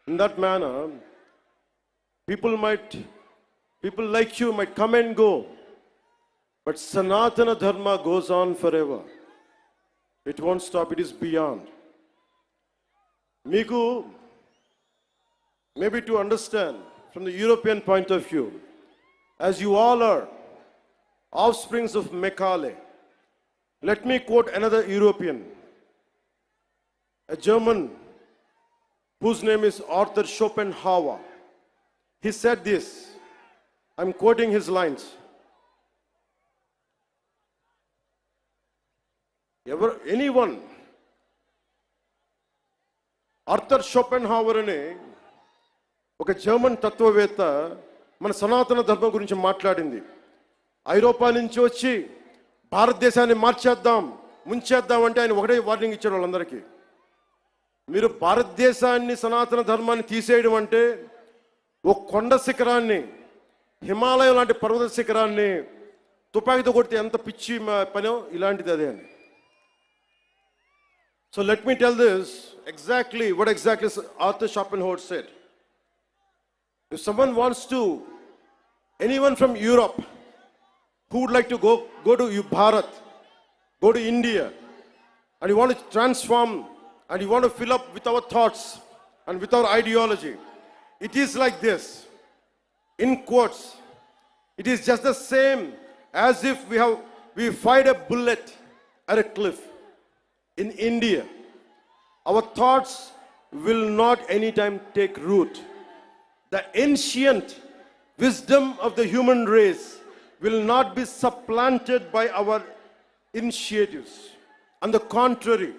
in that manner, people like you might come and go, but Sanatana Dharma goes on forever. It won't stop, it is beyond. Miku, maybe to understand from the European point of view, as you all are offsprings of Macaulay, let me quote another European, a German whose name is Arthur Schopenhauer. He said this, I'm quoting his lines. Anyone, Arthur Schopenhauer అనే ఒక జర్మన్ తత్వవేత్త మన సనాతన ధర్మం గురించి మాట్లాడింది. ఐరోపా నుంచి వచ్చి భారతదేశాన్ని మార్చేద్దాం, ముంచేద్దాం అంటే ఆయన ఒకటే వార్నింగ్ ఇచ్చాడు వాళ్ళందరికీ. మీరు భారతదేశాన్ని సనాతన ధర్మాన్ని తీసేయడం అంటే ఒక కొండ శిఖరాన్ని, హిమాలయం లాంటి పర్వత శిఖరాన్ని తుపాకీతో కొడితే ఎంత పిచ్చి పనో ఇలాంటిది అదే అని. So let me tell this exactly what exactly Arthur Schopenhauer said. If someone wants to, anyone from Europe who would like to go to Bharat, go to India, and you want to transform and you want to fill up with our thoughts and with our ideology, it is like this. In quotes, it is just the same as if we fired a bullet at a cliff. In India, our thoughts will not anytime take root. The ancient wisdom of the human race will not be supplanted by our initiatives. On the contrary,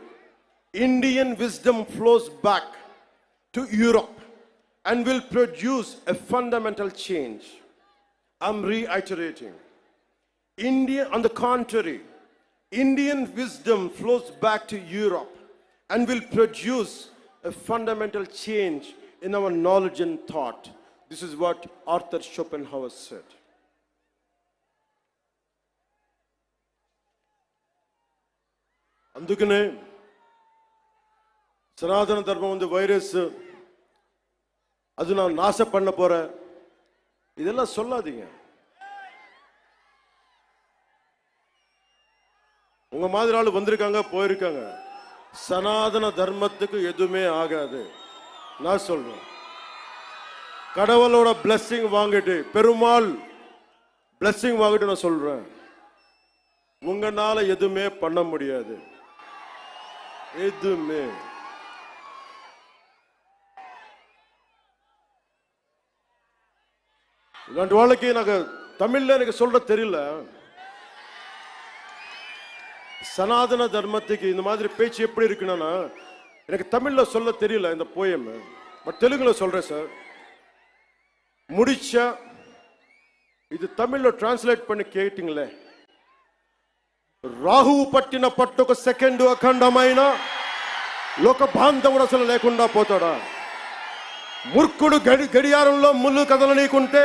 Indian wisdom flows back to Europe and will produce a fundamental change. I'm reiterating. On the contrary, Indian wisdom flows back to Europe and will produce a fundamental change in our knowledge and thought. This is what Arthur Schopenhauer said. అందుకనే సనాతన ధర్మం வந்து வைரஸ், அது நான் நாச பண்ண போறேன், இதெல்லாம் சொல்லாதீங்க. உங்க மாதிரி ஆளு வந்திருக்காங்க, போயிருக்காங்க. சனாதன தர்மத்துக்கு எதுவுமே ஆகாது. நான் சொல்றேன், கடவுளோட பிளெஸிங் வாங்கிட்டு, பெருமாள் பிளெஸிங் வாங்கிட்டு நான் சொல்றேன், உங்களால எதுவுமே பண்ண முடியாது. எதுவுமே. இல்லாண்டி வாழ்க்கை எனக்கு தமிழ்ல எனக்கு சொல்ற தெரியல. சனாதன தர்மத்துக்கு இந்த மாதிரி பேச்சு எப்படி இருக்குன்னா எனக்கு தமிழ்ல சொல்ல தெரியல இந்த போயம், பட் தெலுங்குல சொல்றேன் சார். முடிச்ச ఇది తమిళ్లో ట్రాన్స్లేట్ பண்ணி కేటింగ్లే. రాహువు పట్టిన పట్టొక సెకండ్ అఖండమైన లోక బాంధవుడు అసలు లేకుండా పోతాడా? మూర్ఖుడు గడియారంలో ముళ్ళు కదలనీకుంటే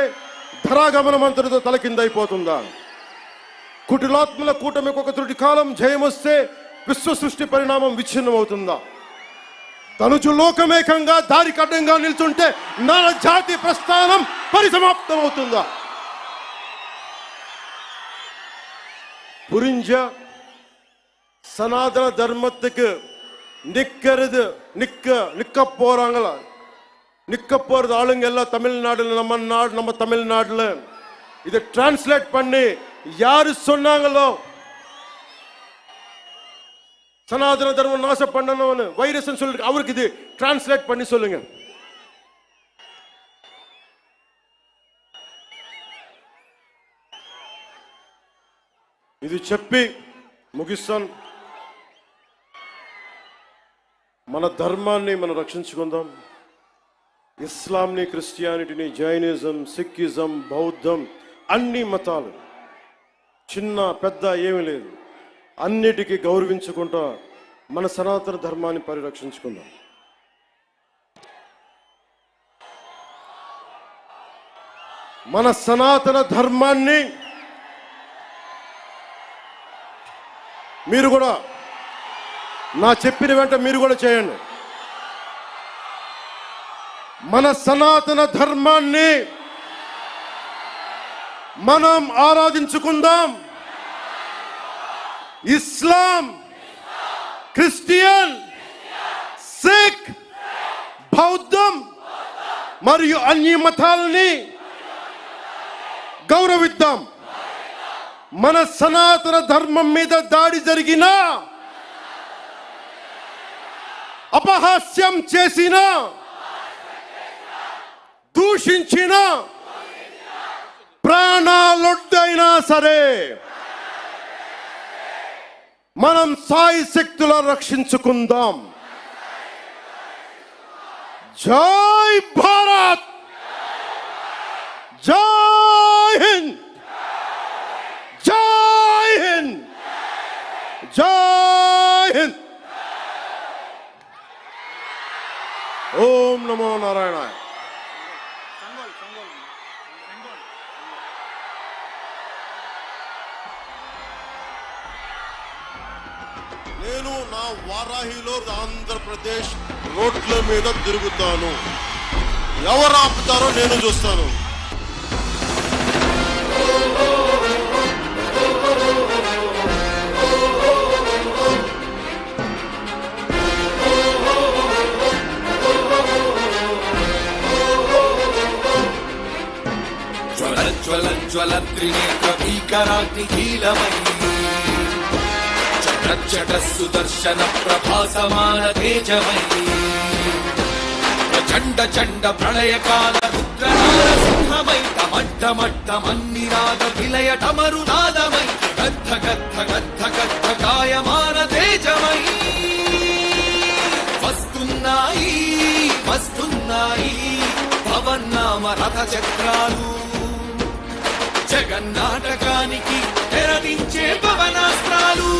ధరాగమనం అంతటితో తల కిందైపోతుందా? కుటిలాత్మల కూటమికి ఒక త్రుటి కాలం జయమొస్తే విశ్వ సృష్టి పరిణామం విచ్ఛిన్నమవుతుందా? తనుచు లోకమేకంగా దారి కడ్డంగా నిల్చుంటే నా జాతి ప్రస్థానం పరిసమాప్తం అవుతుందా? புரிஞ்ச சனாதன தர்மத்துக்கு நிக்கிறது நிக்க போறாங்களா? நிக்க போறது ஆளுங்க எல்லாம் தமிழ்நாடுல, நம்ம தமிழ்நாடுல இதை டிரான்ஸ்லேட் பண்ணி யாரு சொன்னாங்களோ சனாதன தர்மம் நாசம் பண்ணணும்னு வைரஸ் சொல்லி அவருக்கு இது டிரான்ஸ்லேட் பண்ணி சொல்லுங்க. ఇది చెప్పి ముగిస్తాను. మన ధర్మాన్ని మనం రక్షించుకుందాం. ఇస్లాంని, క్రిస్టియానిటీని, జైనిజం, సిక్కిజం, బౌద్ధం, అన్ని మతాలు చిన్న పెద్ద ఏమీ లేదు, అన్నిటికీ గౌరవించుకుంటా మన సనాతన ధర్మాన్ని పరిరక్షించుకుందాం. మన సనాతన ధర్మాన్ని మీరు కూడా నా చెప్పిన వెంట మీరు కూడా చేయండి. మన సనాతన ధర్మాన్ని మనం ఆరాధించుకుందాం. ఇస్లాం, క్రిస్టియన్, సిక్, బౌద్ధం మరియు అన్ని మతాలని గౌరవిద్దాం. మన సనాతన ధర్మం మీద దాడి జరిగినా, అపహాస్యం చేసిన, దూషించిన, ప్రాణాలొడ్డైనా సరే మనం సాయి శక్తుల రక్షించుకుందాం. జై భారత్, జై హింద్, జై హింద్, జై హింద్. ఓం నమో నారాయణాయ. నేను నా వారాహిలో ఆంధ్రప్రదేశ్ రోడ్ల మీద తిరుగుతాను. ఎవరు ఆపుతారో నేను చూస్తాను. జ్వల త్రినేత్ర భీకరాగ్నికీలమై చట సుదర్శన ప్రభాసమాన తేజమై ప్రచండ చండ ప్రళయకాల రుద్రనారసింహమై టమట్టమట్టమన్నినాద విలయ టమరునాదమై గద్ధ గద్ధ గద్ధ గద్ధ గాయమాన తేజమై వస్తున్నాయి వస్తున్నాయి పవన్నామ రథ చక్రాలు జగన్నాటకానికి తెరదించే పవనాస్త్రాలు.